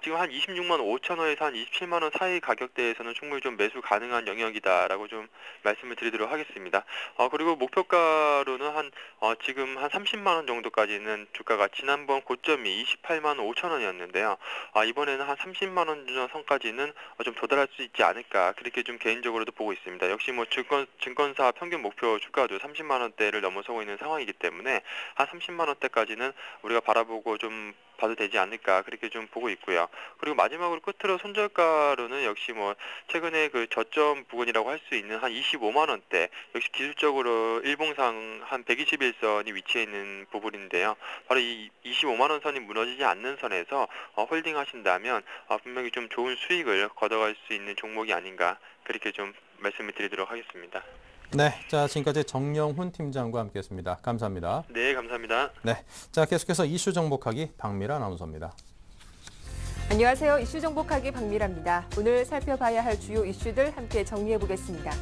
S5: 지금 한 26만 5천 원에서 한 27만 원 사이 가격대에서는 충분히 좀 매수 가능한 영역이다라고 좀 말씀을 드리도록 하겠습니다. 그리고 목표가로는 지금 한 30만 원 정도까지는 주가가 지난번 고점이 28만 5천 원이었는데요. 이번에는 한 30만 원 선까지는 좀 도달할 수 있지 않을까 그렇게 좀 개인적으로도 보고 있습니다. 역시 뭐 증권사 평균 목표 주가도 30만 원대를 넘어서고 있는 상황이기 때문에 한 30만 원대까지는 우리가 바라보고 좀 봐도 되지 않을까 그렇게 좀 보고 있고요. 그리고 마지막으로 끝으로 손절가로는 역시 뭐 최근에 그 저점 부근이라고 할 수 있는 한 25만 원대 역시 기술적으로 일봉상 한 121선이 위치해 있는 부분인데요. 바로 이 25만 원 선이 무너지지 않는 선에서 홀딩 하신다면 분명히 좀 좋은 수익을 거둬갈 수 있는 종목이 아닌가 그렇게 좀 말씀을 드리도록 하겠습니다.
S1: 네, 자 지금까지 정영훈 팀장과 함께했습니다. 감사합니다.
S5: 네, 감사합니다.
S1: 네, 자 계속해서 이슈 정복하기 박미라 아나운서입니다.
S2: 안녕하세요. 이슈 정복하기 박미라입니다. 오늘 살펴봐야 할 주요 이슈들 함께 정리해 보겠습니다.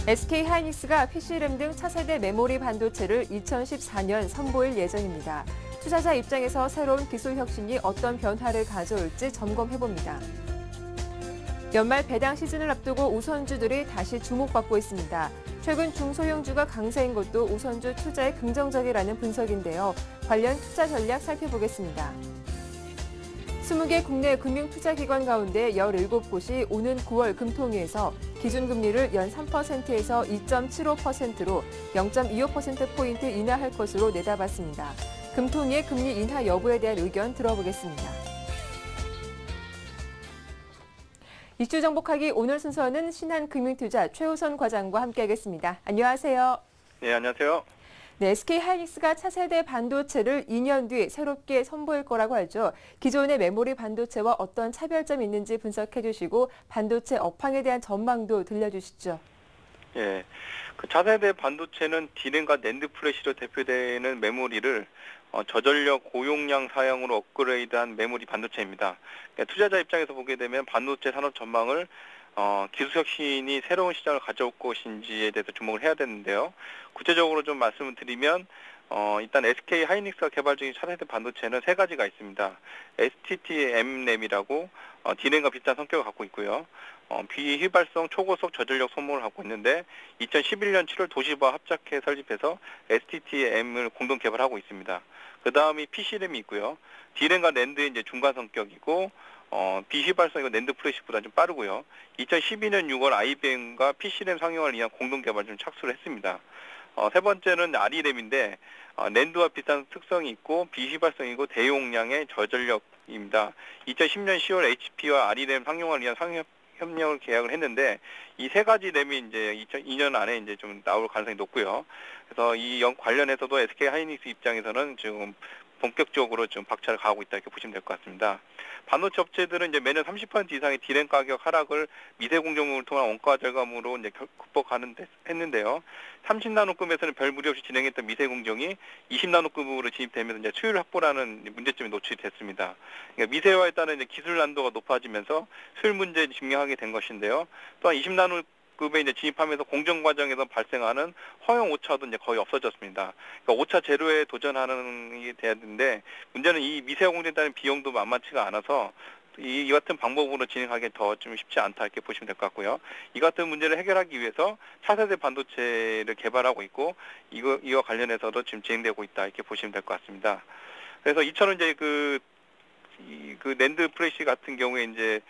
S2: SK 하이닉스가 PC램 등 차세대 메모리 반도체를 2014년 선보일 예정입니다. 투자자 입장에서 새로운 기술 혁신이 어떤 변화를 가져올지 점검해 봅니다. 연말 배당 시즌을 앞두고 우선주들이 다시 주목받고 있습니다. 최근 중소형주가 강세인 것도 우선주 투자에 긍정적이라는 분석인데요. 관련 투자 전략 살펴보겠습니다. 20개 국내 금융투자기관 가운데 17곳이 오는 9월 금통위에서 기준금리를 연 3%에서 2.75%로 0.25%포인트 인하할 것으로 내다봤습니다. 금통위의 금리 인하 여부에 대한 의견 들어보겠습니다. 이슈 정복하기 오늘 순서는 신한금융투자 최우선 과장과 함께하겠습니다. 안녕하세요.
S6: 네, 안녕하세요.
S2: 네, SK 하이닉스가 차세대 반도체를 2년 뒤 새롭게 선보일 거라고 하죠. 기존의 메모리 반도체와 어떤 차별점이 있는지 분석해 주시고 반도체 업황에 대한 전망도 들려주시죠.
S6: 예, 그 차세대 반도체는 D램과 낸드 플래시로 대표되는 메모리를 저전력 고용량 사양으로 업그레이드한 메모리 반도체입니다. 그러니까 투자자 입장에서 보게 되면 반도체 산업 전망을 기술 혁신이 새로운 시장을 가져올 것인지에 대해서 주목을 해야 되는데요. 구체적으로 좀 말씀을 드리면 일단 SK 하이닉스가 개발 중인 차세대 반도체는 세 가지가 있습니다. STT-MRAM이라고 D램과 비슷한 성격을 갖고 있고요. 비휘발성 초고속 저전력 소모를 갖고 있는데 2011년 7월 도시바 합작해 설립해서 STT-M을 공동 개발하고 있습니다. 그 다음이 PC램이 있고요. D램과 낸드의 이제 중간 성격이고 비휘발성이고 낸드 플래시보다 좀 빠르고요. 2012년 6월 IBM과 PC램 상용화를 위한 공동 개발 좀 착수를 했습니다. 세 번째는 RE램인데 낸드와 비슷한 특성이 있고 비휘발성이고 대용량의 저전력입니다. 2010년 10월 HP와 RE램 상용화를 위한 상용 협력을 계약을 했는데 이 세 가지 램이 이제 2002년 안에 이제 좀 나올 가능성이 높고요. 그래서 이 관련해서도 SK 하이닉스 입장에서는 지금 본격적으로 좀 박차를 가하고 있다 이렇게 보시면 될 것 같습니다. 반도체 업체들은 이제 매년 30% 이상의 D램 가격 하락을 미세 공정을 통한 원가 절감으로 이제 극복하는 데 했는데요. 30나노급에서는 별 무리 없이 진행했던 미세 공정이 20나노급으로 진입되면서 이제 수율 확보라는 문제점이 노출이 됐습니다. 그러니까 미세화에 따른 이제 기술 난도가 높아지면서 수율 문제에 직면하게 된 것인데요. 또한 20나노급에 이제 진입하면서 공정 과정에서 발생하는 허용 오차도 이제 거의 없어졌습니다. 그러니까 오차 제로에 도전하는 게 돼야 되는데 문제는 이 미세화 공정에 따른 비용도 만만치가 않아서 이 같은 방법으로 진행하기 더 좀 쉽지 않다 이렇게 보시면 될 것 같고요. 이 같은 문제를 해결하기 위해서 차세대 반도체를 개발하고 있고 이와 관련해서도 지금 진행되고 있다 이렇게 보시면 될 것 같습니다. 그래서 이처럼 이제 그 낸드 플래시 같은 경우에 이제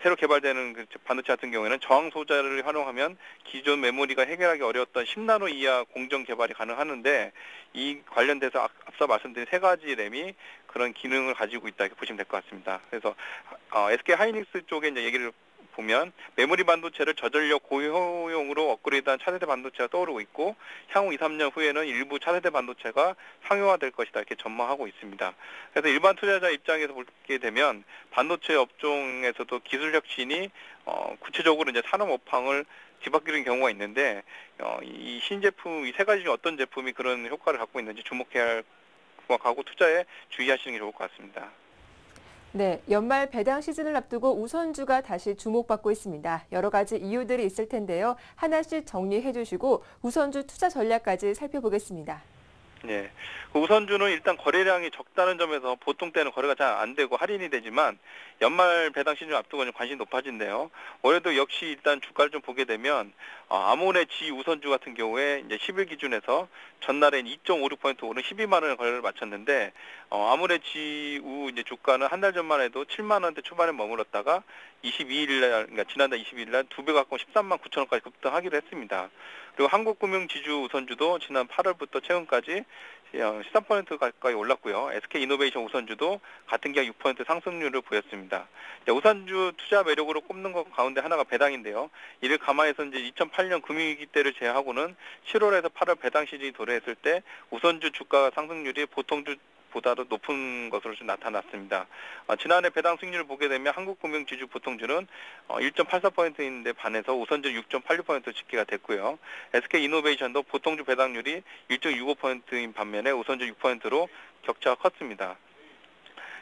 S6: 새로 개발되는 그 반도체 같은 경우에는 저항 소자를 활용하면 기존 메모리가 해결하기 어려웠던 10나노 이하 공정 개발이 가능하는데 이 관련돼서 앞서 말씀드린 세 가지 램이 그런 기능을 가지고 있다 이렇게 보시면 될 것 같습니다. 그래서 SK 하이닉스 쪽에 이제 얘기를 보면 메모리 반도체를 저전력 고효용으로 업그레이드한 차세대 반도체가 떠오르고 있고 향후 2, 3년 후에는 일부 차세대 반도체가 상용화될 것이다 이렇게 전망하고 있습니다. 그래서 일반 투자자 입장에서 보게 되면 반도체 업종에서도 기술 혁신이 구체적으로 이제 산업 업황을 뒤바뀌는 경우가 있는데 이 신제품 이 세 가지 중 어떤 제품이 그런 효과를 갖고 있는지 주목해야 할 하고 투자에 주의하시는 게 좋을 것 같습니다.
S2: 네, 연말 배당 시즌을 앞두고 우선주가 다시 주목받고 있습니다. 여러 가지 이유들이 있을 텐데요. 하나씩 정리해 주시고 우선주 투자 전략까지 살펴보겠습니다.
S6: 네, 우선주는 일단 거래량이 적다는 점에서 보통 때는 거래가 잘 안 되고 할인이 되지만 연말 배당 시즌 앞두고 좀 관심이 높아진대요. 올해도 역시 일단 주가를 좀 보게 되면 아모네 G 우선주 같은 경우에 이제 10일 기준에서 전날엔 2.56% 오른 12만 원의 거래를 마쳤는데 아모네 G우 이제 주가는 한 달 전만 해도 7만 원대 초반에 머물렀다가 22일 날 그러니까 지난달 22일 날 2배 가까운 13만 9천 원까지 급등하기로 했습니다. 그리고 한국금융지주 우선주도 지난 8월부터 최근까지 13% 가까이 올랐고요. SK이노베이션 우선주도 같은 기간 6% 상승률을 보였습니다. 우선주 투자 매력으로 꼽는 것 가운데 하나가 배당인데요. 이를 감안해서 이제 2008년 금융위기 때를 제외하고는 7월에서 8월 배당 시즌이 도래했을 때 우선주 주가 상승률이 보통주 보다도 높은 것으로 좀 나타났습니다. 지난해 배당 수익률을 보게 되면 한국금융지주 보통주는 1.84%인데 반해서 우선주 6.86% 집계가 됐고요. SK이노베이션도 보통주 배당률이 1.65%인 반면에 우선주 6%로 격차가 컸습니다.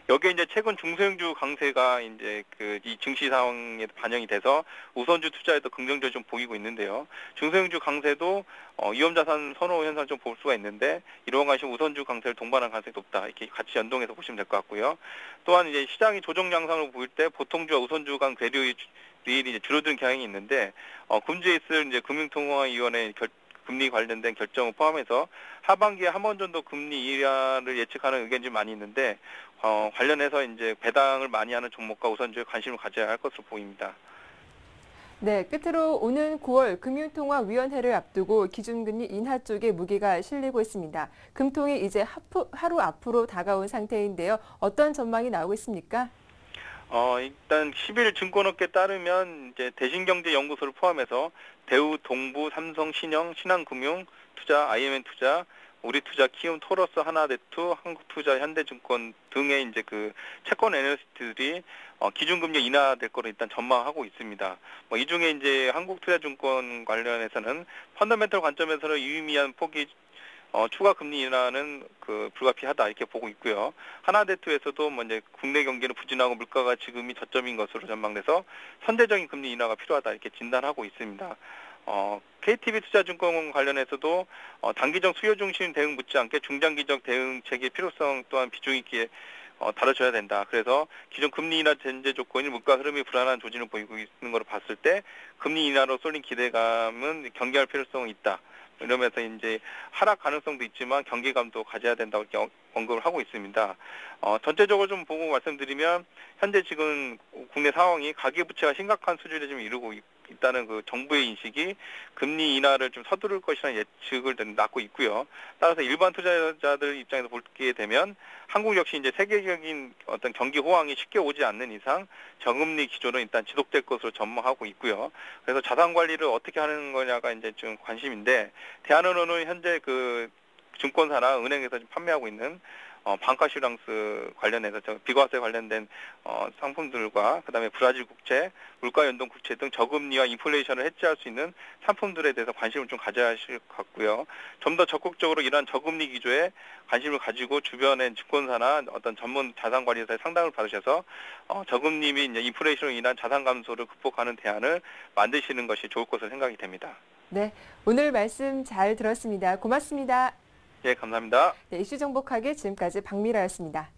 S6: 여기에 이제 최근 중소형주 강세가 이제 이 증시 상황에 반영이 돼서 우선주 투자에도 긍정적으로 좀 보이고 있는데요. 중소형주 강세도 위험자산 선호 현상 좀 볼 수가 있는데 이러한 관심 우선주 강세를 동반한 가능성이 높다 이렇게 같이 연동해서 보시면 될 것 같고요. 또한 이제 시장이 조정 양상을 보일 때 보통주와 우선주 간 괴리율이 이제 줄어드는 경향이 있는데 금주에 있을 이제 금융통화위원회 금리 관련된 결정을 포함해서 하반기에 한 번 정도 금리 인하를 예측하는 의견이 좀 많이 있는데 관련해서 이제 배당을 많이 하는 종목과 우선주에 관심을 가져야 할 것으로 보입니다.
S2: 네, 끝으로 오는 9월 금융통화위원회를 앞두고 기준금리 인하 쪽에 무게가 실리고 있습니다. 금통이 이제 하루 앞으로 다가온 상태인데요. 어떤 전망이 나오고 있습니까?
S6: 일단 10일 증권업계에 따르면 이제 대신경제연구소를 포함해서 대우, 동부, 삼성, 신영, 신한금융, 투자, IMN투자, 우리투자, 키움, 토러스, 하나대투, 한국투자, 현대증권 등의 이제 그 채권 애널리스트들이 기준금리 인하될 거로 일단 전망하고 있습니다. 이 중에 이제 한국투자증권 관련해서는 펀더멘털 관점에서는 유의미한 폭이 추가 금리 인하는 불가피하다 이렇게 보고 있고요. 하나대투에서도 이제 국내 경기는 부진하고 물가가 지금이 저점인 것으로 전망돼서 선제적인 금리 인하가 필요하다 이렇게 진단하고 있습니다. KTB 투자증권 관련해서도 단기적 수요 중심 대응 못지않게 중장기적 대응책의 필요성 또한 비중 있게 다뤄져야 된다. 그래서 기존 금리 인하 전제 조건이 물가 흐름이 불안한 조짐을 보이고 있는 것을 봤을 때 금리 인하로 쏠린 기대감은 경계할 필요성이 있다. 이러면서 이제 하락 가능성도 있지만 경계감도 가져야 된다고 이렇게 언급을 하고 있습니다. 전체적으로 좀 보고 말씀드리면 현재 지금 국내 상황이 가계부채가 심각한 수준에 좀 이르고 있다는 그 정부의 인식이 금리 인하를 좀 서두를 것이라는 예측을 낳고 있고요. 따라서 일반 투자자들 입장에서 보게 되면 한국 역시 이제 세계적인 어떤 경기 호황이 쉽게 오지 않는 이상 저금리 기조는 일단 지속될 것으로 전망하고 있고요. 그래서 자산 관리를 어떻게 하는 거냐가 이제 좀 관심인데 대한은행은 현재 그 증권사나 은행에서 지금 판매하고 있는 방카슈랑스 관련해서 비과세 관련된 상품들과 그다음에 브라질 국채, 물가 연동 국채 등 저금리와 인플레이션을 해지할 수 있는 상품들에 대해서 관심을 좀 가져야 하실 것 같고요. 좀 더 적극적으로 이러한 저금리 기조에 관심을 가지고 주변의 증권사나 어떤 전문 자산 관리사의 상담을 받으셔서 저금리 및 인플레이션으로 인한 자산 감소를 극복하는 대안을 만드시는 것이 좋을 것으로 생각이 됩니다.
S2: 네, 오늘 말씀 잘 들었습니다. 고맙습니다.
S6: 예, 감사합니다.
S2: 네, 이슈 정복하기 지금까지 박미라였습니다.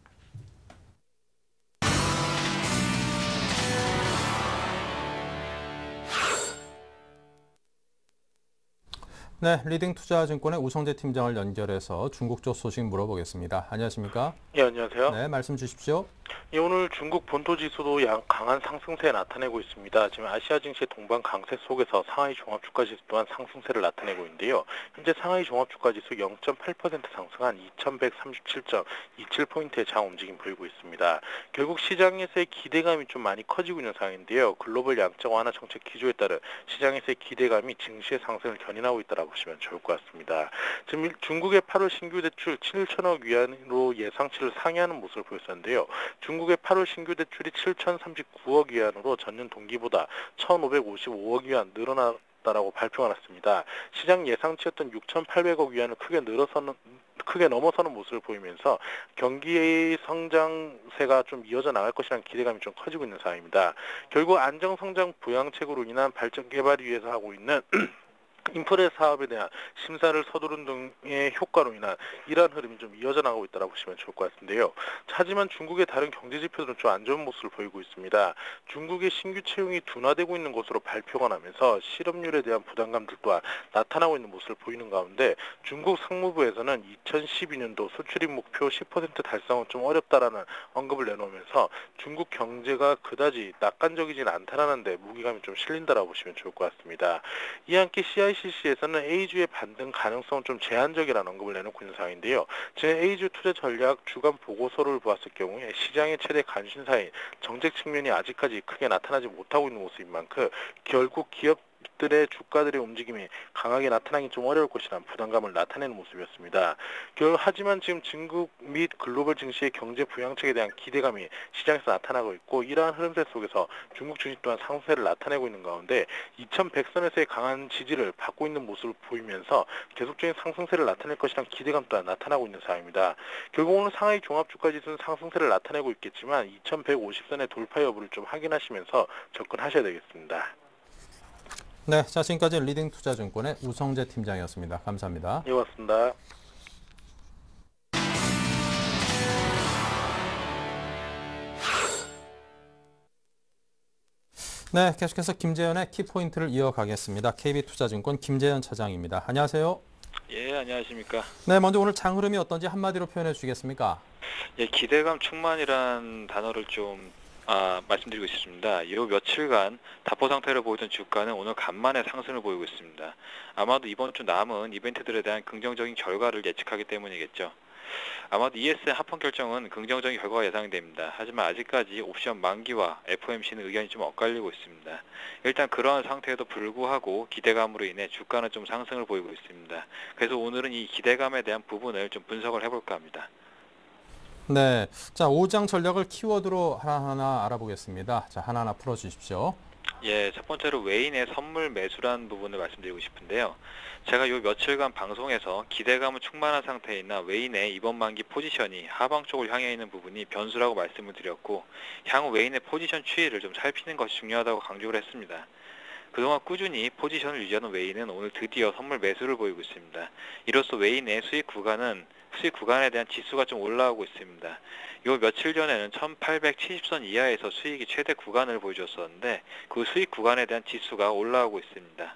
S1: 네, 리딩투자증권의 우성재 팀장을 연결해서 중국 쪽 소식 물어보겠습니다. 안녕하십니까?
S7: 예, 안녕하세요.
S1: 네, 말씀 주십시오.
S7: 예, 오늘 중국 본토 지수도 강한 상승세 나타내고 있습니다. 지금 아시아 증시 동반 강세 속에서 상하이 종합주가 지수 또한 상승세를 나타내고 있는데요. 현재 상하이 종합주가 지수 0.8% 상승한 2137.27포인트의 장 움직임 보이고 있습니다. 결국 시장에서의 기대감이 좀 많이 커지고 있는 상황인데요. 글로벌 양적 완화 정책 기조에 따른 시장에서의 기대감이 증시의 상승을 견인하고 있다고 보시면 좋을 것 같습니다. 지금 중국의 8월 신규 대출 7천억 위안으로 예상치를 상회하는 모습을 보였었는데요. 중국의 8월 신규 대출이 7,039억 위안으로 전년 동기보다 1,555억 위안 늘어났다라고 발표가 났습니다. 시장 예상치였던 6,800억 위안을 크게 넘어서는 모습을 보이면서 경기의 성장세가 좀 이어져 나갈 것이라는 기대감이 좀 커지고 있는 상황입니다. 결국 안정성장 부양책으로 인한 발전 개발을 위해서 하고 있는 인프레 사업에 대한 심사를 서두른 등의 효과로 인한 이러한 흐름이 좀 이어져 나가고 있다고 보시면 좋을 것 같은데요. 하지만 중국의 다른 경제 지표들은 좀 안 좋은 모습을 보이고 있습니다. 중국의 신규 채용이 둔화되고 있는 것으로 발표가 나면서 실업률에 대한 부담감들 또한 나타나고 있는 모습을 보이는 가운데 중국 상무부에서는 2012년도 수출입 목표 10% 달성은 좀 어렵다라는 언급을 내놓으면서 중국 경제가 그다지 낙관적이진 않다라는 데 무게감이 좀 실린다라고 보시면 좋을 것 같습니다. 이와 함께 CICC에서는 A주의 반등 가능성은 좀 제한적이라는 언급을 내놓고 있는 상황인데요. 지금 A주 투자 전략 주간 보고서를 보았을 경우에 시장의 최대 관심사인 정책 측면이 아직까지 크게 나타나지 못하고 있는 모습인 만큼 결국 기업들의 주가들의 움직임이 강하게 나타나기 좀 어려울 것이라는 부담감을 나타내는 모습이었습니다. 하지만 지금 중국 및 글로벌 증시의 경제 부양책에 대한 기대감이 시장에서 나타나고 있고 이러한 흐름세 속에서 중국 증시 또한 상승세를 나타내고 있는 가운데 2100선에서의 강한 지지를 받고 있는 모습을 보이면서 계속적인 상승세를 나타낼 것이라는 기대감 또한 나타나고 있는 상황입니다. 결국 오늘 상하이 종합주가지수는 상승세를 나타내고 있겠지만 2150선의 돌파 여부를 좀 확인하시면서 접근하셔야 되겠습니다.
S1: 네, 자, 지금까지 리딩투자증권의 우성재 팀장이었습니다. 감사합니다.
S7: 예, 맞습니다.
S1: 네, 계속해서 김재현의 키포인트를 이어가겠습니다. KB투자증권 김재현 차장입니다. 안녕하세요.
S8: 예, 안녕하십니까.
S1: 네, 먼저 오늘 장 흐름이 어떤지 한마디로 표현해 주시겠습니까?
S8: 예, 기대감 충만이란 단어를 좀 말씀드리고 싶습니다. 이 며칠간 다포 상태를 보이던 주가는 오늘 간만에 상승을 보이고 있습니다. 아마도 이번 주 남은 이벤트들에 대한 긍정적인 결과를 예측하기 때문이겠죠. 아마도 ESN 합헌 결정은 긍정적인 결과가 예상됩니다. 하지만 아직까지 옵션 만기와 FOMC는 의견이 좀 엇갈리고 있습니다. 일단 그러한 상태에도 불구하고 기대감으로 인해 주가는 좀 상승을 보이고 있습니다. 그래서 오늘은 이 기대감에 대한 부분을 좀 분석을 해볼까 합니다.
S1: 네, 자, 5장 전략을 키워드로 하나하나 알아보겠습니다. 자, 하나하나 풀어주십시오.
S8: 예, 첫 번째로 외인의 선물 매수라는 부분을 말씀드리고 싶은데요. 제가 요 며칠간 방송에서 기대감은 충만한 상태에 있나 외인의 이번 만기 포지션이 하방 쪽을 향해 있는 부분이 변수라고 말씀을 드렸고 향후 외인의 포지션 추이를 좀 살피는 것이 중요하다고 강조를 했습니다. 그동안 꾸준히 포지션을 유지하는 웨이는 오늘 드디어 선물 매수를 보이고 있습니다. 이로써 웨이의 수익 구간에 대한 지수가 좀 올라오고 있습니다. 요 며칠 전에는 1870선 이하에서 수익이 최대 구간을 보여줬었는데 그 수익 구간에 대한 지수가 올라오고 있습니다.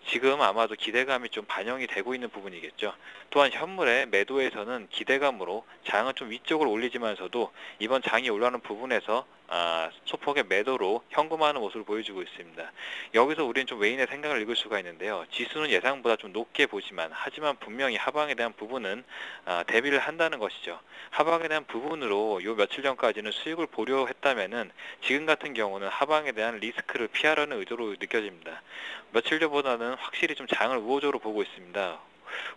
S8: 지금 아마도 기대감이 좀 반영이 되고 있는 부분이겠죠. 또한 현물의 매도에서는 기대감으로 장은 좀 위쪽으로 올리지만서도 이번 장이 올라오는 부분에서 소폭의 매도로 현금화하는 모습을 보여주고 있습니다. 여기서 우리는 좀 외인의 생각을 읽을 수가 있는데요. 지수는 예상보다 좀 높게 보지만 하지만 분명히 하방에 대한 부분은 대비를 한다는 것이죠. 하방에 대한 부분으로 요 며칠 전까지는 수익을 보려 했다면은 지금 같은 경우는 하방에 대한 리스크를 피하려는 의도로 느껴집니다. 며칠 전보다는 확실히 좀 장을 우호적으로 보고 있습니다.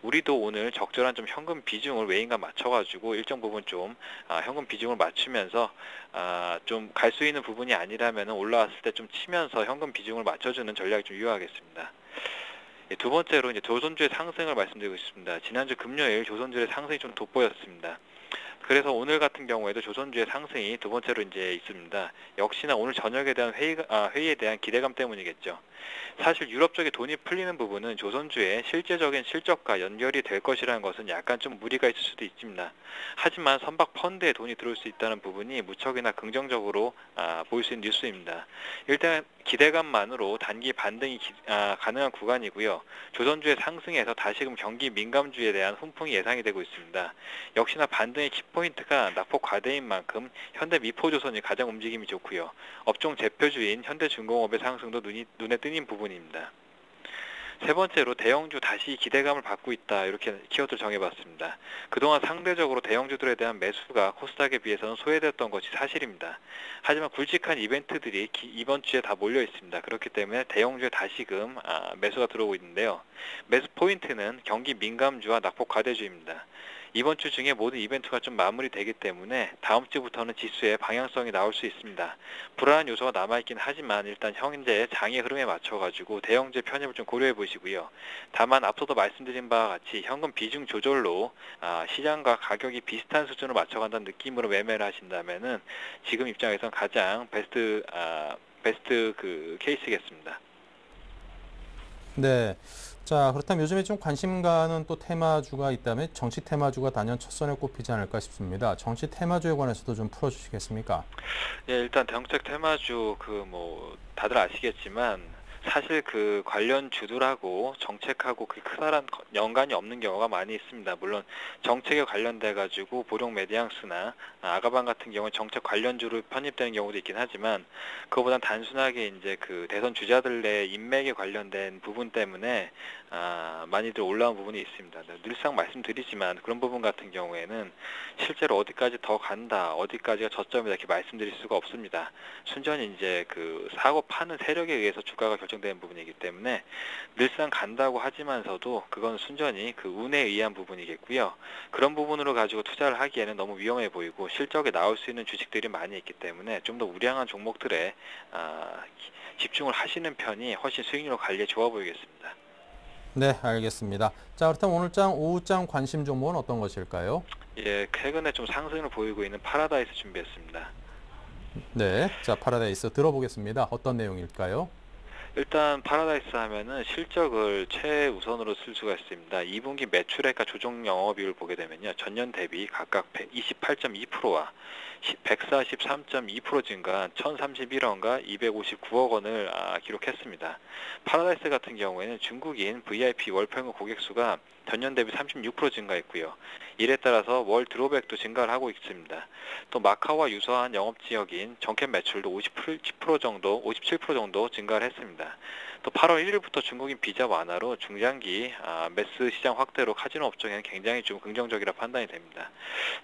S8: 우리도 오늘 적절한 좀 현금 비중을 외인과 맞춰가지고 일정 부분 좀 현금 비중을 맞추면서 좀 갈 수 있는 부분이 아니라면 올라왔을 때 좀 치면서 현금 비중을 맞춰주는 전략이 좀 유효하겠습니다. 두 번째로 이제 조선주의 상승을 말씀드리고 싶습니다. 지난주 금요일 조선주의 상승이 좀 돋보였습니다. 그래서 오늘 같은 경우에도 조선주의 상승이 두 번째로 이제 있습니다. 역시나 오늘 저녁에 대한 회의에 대한 기대감 때문이겠죠. 사실 유럽 쪽에 돈이 풀리는 부분은 조선주의 실제적인 실적과 연결이 될 것이라는 것은 약간 좀 무리가 있을 수도 있습니다. 하지만 선박 펀드에 돈이 들어올 수 있다는 부분이 무척이나 긍정적으로 보일 수 있는 뉴스입니다. 일단 기대감만으로 단기 반등이 가능한 구간이고요. 조선주의 상승에서 다시금 경기 민감주에 대한 훈풍이 예상이 되고 있습니다. 역시나 반등의 키포인트가 낙폭 과대인 만큼 현대미포조선이 가장 움직임이 좋고요. 업종 대표주인 현대중공업의 상승도 눈에 띄는 부분입니다. 세 번째로 대형주 다시 기대감을 받고 있다, 이렇게 키워드를 정해봤습니다. 그동안 상대적으로 대형주들에 대한 매수가 코스닥에 비해서는 소외되었던 것이 사실입니다. 하지만 굵직한 이벤트들이 이번 주에 다 몰려 있습니다. 그렇기 때문에 대형주에 다시금 매수가 들어오고 있는데요. 매수 포인트는 경기 민감주와 낙폭 과대주입니다. 이번 주 중에 모든 이벤트가 좀 마무리되기 때문에 다음 주부터는 지수의 방향성이 나올 수 있습니다. 불안한 요소가 남아있긴 하지만 일단 현재 장의 흐름에 맞춰가지고 대형주의 편입을 좀 고려해 보시고요. 다만 앞서도 말씀드린 바와 같이 현금 비중 조절로 시장과 가격이 비슷한 수준으로 맞춰간다는 느낌으로 매매를 하신다면은 지금 입장에선 가장 베스트 그 케이스겠습니다.
S1: 네. 자, 그렇다면 요즘에 좀 관심 가는 또 테마주가 있다면 정치 테마주가 단연 첫 선에 꼽히지 않을까 싶습니다. 정치 테마주에 관해서도 좀 풀어주시겠습니까?
S8: 예, 일단 정책 테마주 다들 아시겠지만 사실 그 관련 주들하고 정책하고 그 크다란 연관이 없는 경우가 많이 있습니다. 물론 정책에 관련돼 가지고 보령 메디앙스나 아가방 같은 경우는 정책 관련주로 편입되는 경우도 있긴 하지만 그거보단 단순하게 이제 그 대선 주자들의 인맥에 관련된 부분 때문에 많이들 올라온 부분이 있습니다. 늘상 말씀드리지만 그런 부분 같은 경우에는 실제로 어디까지 더 간다, 어디까지가 저점이다 이렇게 말씀드릴 수가 없습니다. 순전히 이제 그 사고 파는 세력에 의해서 주가가 결정되는 부분이기 때문에 늘상 간다고 하지만서도 그건 순전히 그 운에 의한 부분이겠고요. 그런 부분으로 가지고 투자를 하기에는 너무 위험해 보이고 실적에 나올 수 있는 주식들이 많이 있기 때문에 좀 더 우량한 종목들에 집중을 하시는 편이 훨씬 수익률 관리에 좋아 보이겠습니다.
S1: 네, 알겠습니다. 자, 그렇다면 오늘장, 오후장 관심 종목은 어떤 것일까요?
S8: 예, 최근에 좀 상승을 보이고 있는 파라다이스 준비했습니다.
S1: 네, 자, 파라다이스 들어보겠습니다. 어떤 내용일까요?
S8: 일단 파라다이스 하면은 실적을 최우선으로 쓸 수가 있습니다. 2분기 매출액과 조정 영업이익을 보게 되면요. 전년 대비 각각 28.2%와 143.2% 증가한 1,031원과 259억 원을 기록했습니다. 파라다이스 같은 경우에는 중국인 VIP 월평균 고객 수가 전년 대비 36% 증가했고요. 이에 따라서 월 드로백도 증가를 하고 있습니다. 또 마카오와 유사한 영업지역인 정켓 매출도 57% 정도 증가를 했습니다. 또 8월 1일부터 중국인 비자 완화로 중장기 매스 시장 확대로 카지노 업종에는 굉장히 좀 긍정적이라 판단이 됩니다.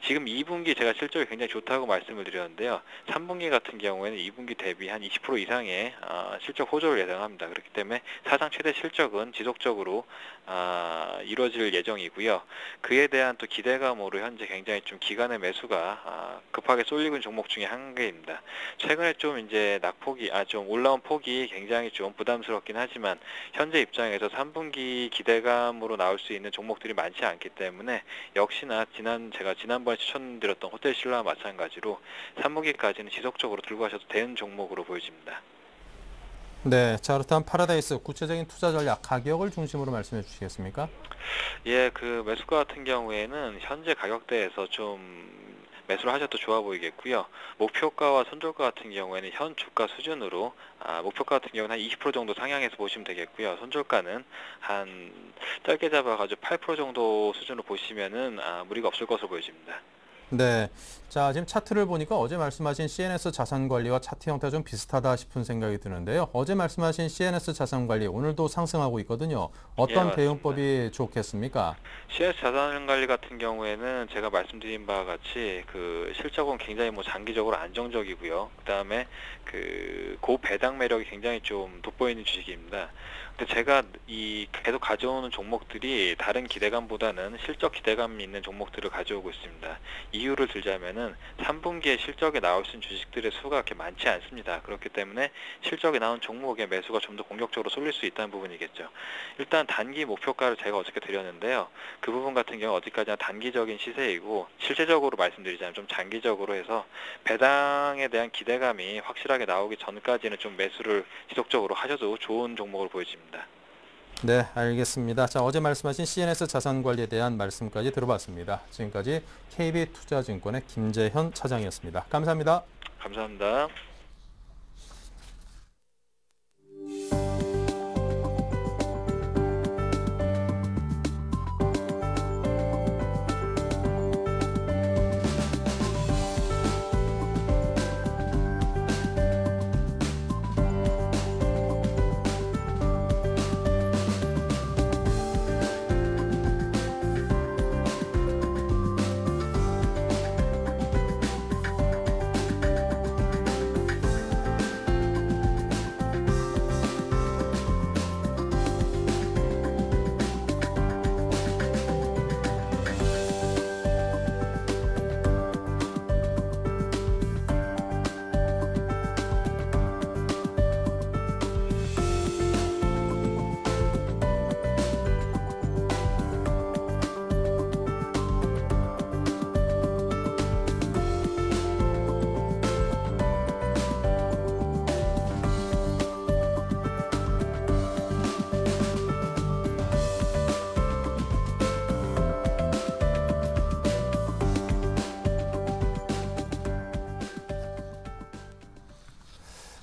S8: 지금 2분기 제가 실적이 굉장히 좋다고 말씀을 드렸는데요. 3분기 같은 경우에는 2분기 대비 한 20% 이상의 실적 호조를 예상합니다. 그렇기 때문에 사상 최대 실적은 지속적으로 이루어질 예정이고요. 그에 대한 또 기대감으로 현재 굉장히 좀 기관의 매수가 급하게 쏠리고 있는 종목 중에 한 개입니다. 최근에 좀 이제 낙폭이 좀 올라온 폭이 굉장히 좀 부담스럽긴 하지만 현재 입장에서 3분기 기대감으로 나올 수 있는 종목들이 많지 않기 때문에 역시나 제가 지난번에 추천드렸던 호텔신라와 마찬가지로 3분기까지는 지속적으로 들고 가셔도 되는 종목으로 보여집니다.
S1: 네, 자 그렇다면 파라다이스 구체적인 투자 전략 가격을 중심으로 말씀해 주시겠습니까?
S8: 예, 그 매수가 같은 경우에는 현재 가격대에서 좀 매수를 하셔도 좋아 보이겠고요. 목표가와 손절가 같은 경우에는 현 주가 수준으로 목표가 같은 경우는 한 20% 정도 상향해서 보시면 되겠고요. 손절가는 한 짧게 잡아가지고 8% 정도 수준으로 보시면은 무리가 없을 것으로 보여집니다.
S1: 네, 자 지금 차트를 보니까 어제 말씀하신 CNS 자산관리와 차트 형태가 좀 비슷하다 싶은 생각이 드는데요. 어제 말씀하신 CNS 자산관리 오늘도 상승하고 있거든요. 어떤
S8: 맞습니다.
S1: 대응법이 좋겠습니까?
S8: CS 자산관리 같은 경우에는 제가 말씀드린 바와 같이 그 실적은 굉장히 장기적으로 안정적이고요. 그다음에 그 고배당 매력이 굉장히 좀 돋보이는 주식입니다. 근데 제가 계속 가져오는 종목들이 다른 기대감보다는 실적 기대감이 있는 종목들을 가져오고 있습니다. 이유를 들자면은 3분기에 실적에 나올 수 있는 주식들의 수가 그렇게 많지 않습니다. 그렇기 때문에 실적에 나온 종목의 매수가 좀 더 공격적으로 쏠릴 수 있다는 부분이겠죠. 일단 단기 목표가를 제가 어저께 드렸는데요. 그 부분 같은 경우 어디까지나 단기적인 시세이고 실제적으로 말씀드리자면 좀 장기적으로 해서 배당에 대한 기대감이 확실하게 나오기 전까지는 좀 매수를 지속적으로 하셔도 좋은 종목으로 보여집니다.
S1: 네, 알겠습니다. 자, 어제 말씀하신 CNS 자산관리에 대한 말씀까지 들어봤습니다. 지금까지 KB투자증권의 김재현 차장이었습니다. 감사합니다.
S8: 감사합니다.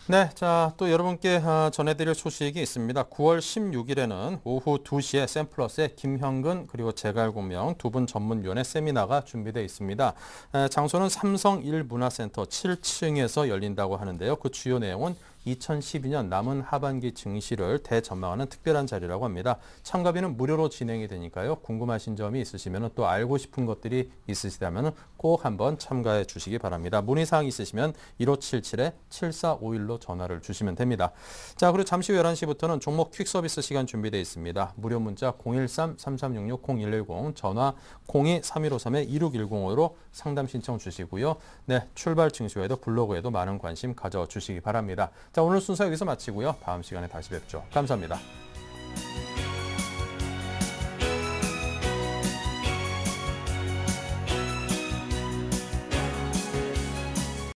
S1: 네, 자, 또 여러분께 전해드릴 소식이 있습니다. 9월 16일에는 오후 2시에 샘플러스의 김형근 그리고 제갈공명 두 분 전문위원의 세미나가 준비되어 있습니다. 장소는 삼성 1문화센터 7층에서 열린다고 하는데요. 그 주요 내용은 2012년 남은 하반기 증시를 대전망하는 특별한 자리라고 합니다. 참가비는 무료로 진행이 되니까요. 궁금하신 점이 있으시면 또 알고 싶은 것들이 있으시다면 꼭 한번 참가해 주시기 바랍니다. 문의사항 있으시면 1577-7451로 전화를 주시면 됩니다. 자, 그리고 잠시 후 11시부터는 종목 퀵 서비스 시간 준비되어 있습니다. 무료 문자 013-3366-0110, 전화 02-3153-2610으로 상담 신청 주시고요. 네, 출발 증시 외에도 블로그에도 많은 관심 가져주시기 바랍니다. 자, 오늘 순서 여기서 마치고요. 다음 시간에 다시 뵙죠. 감사합니다.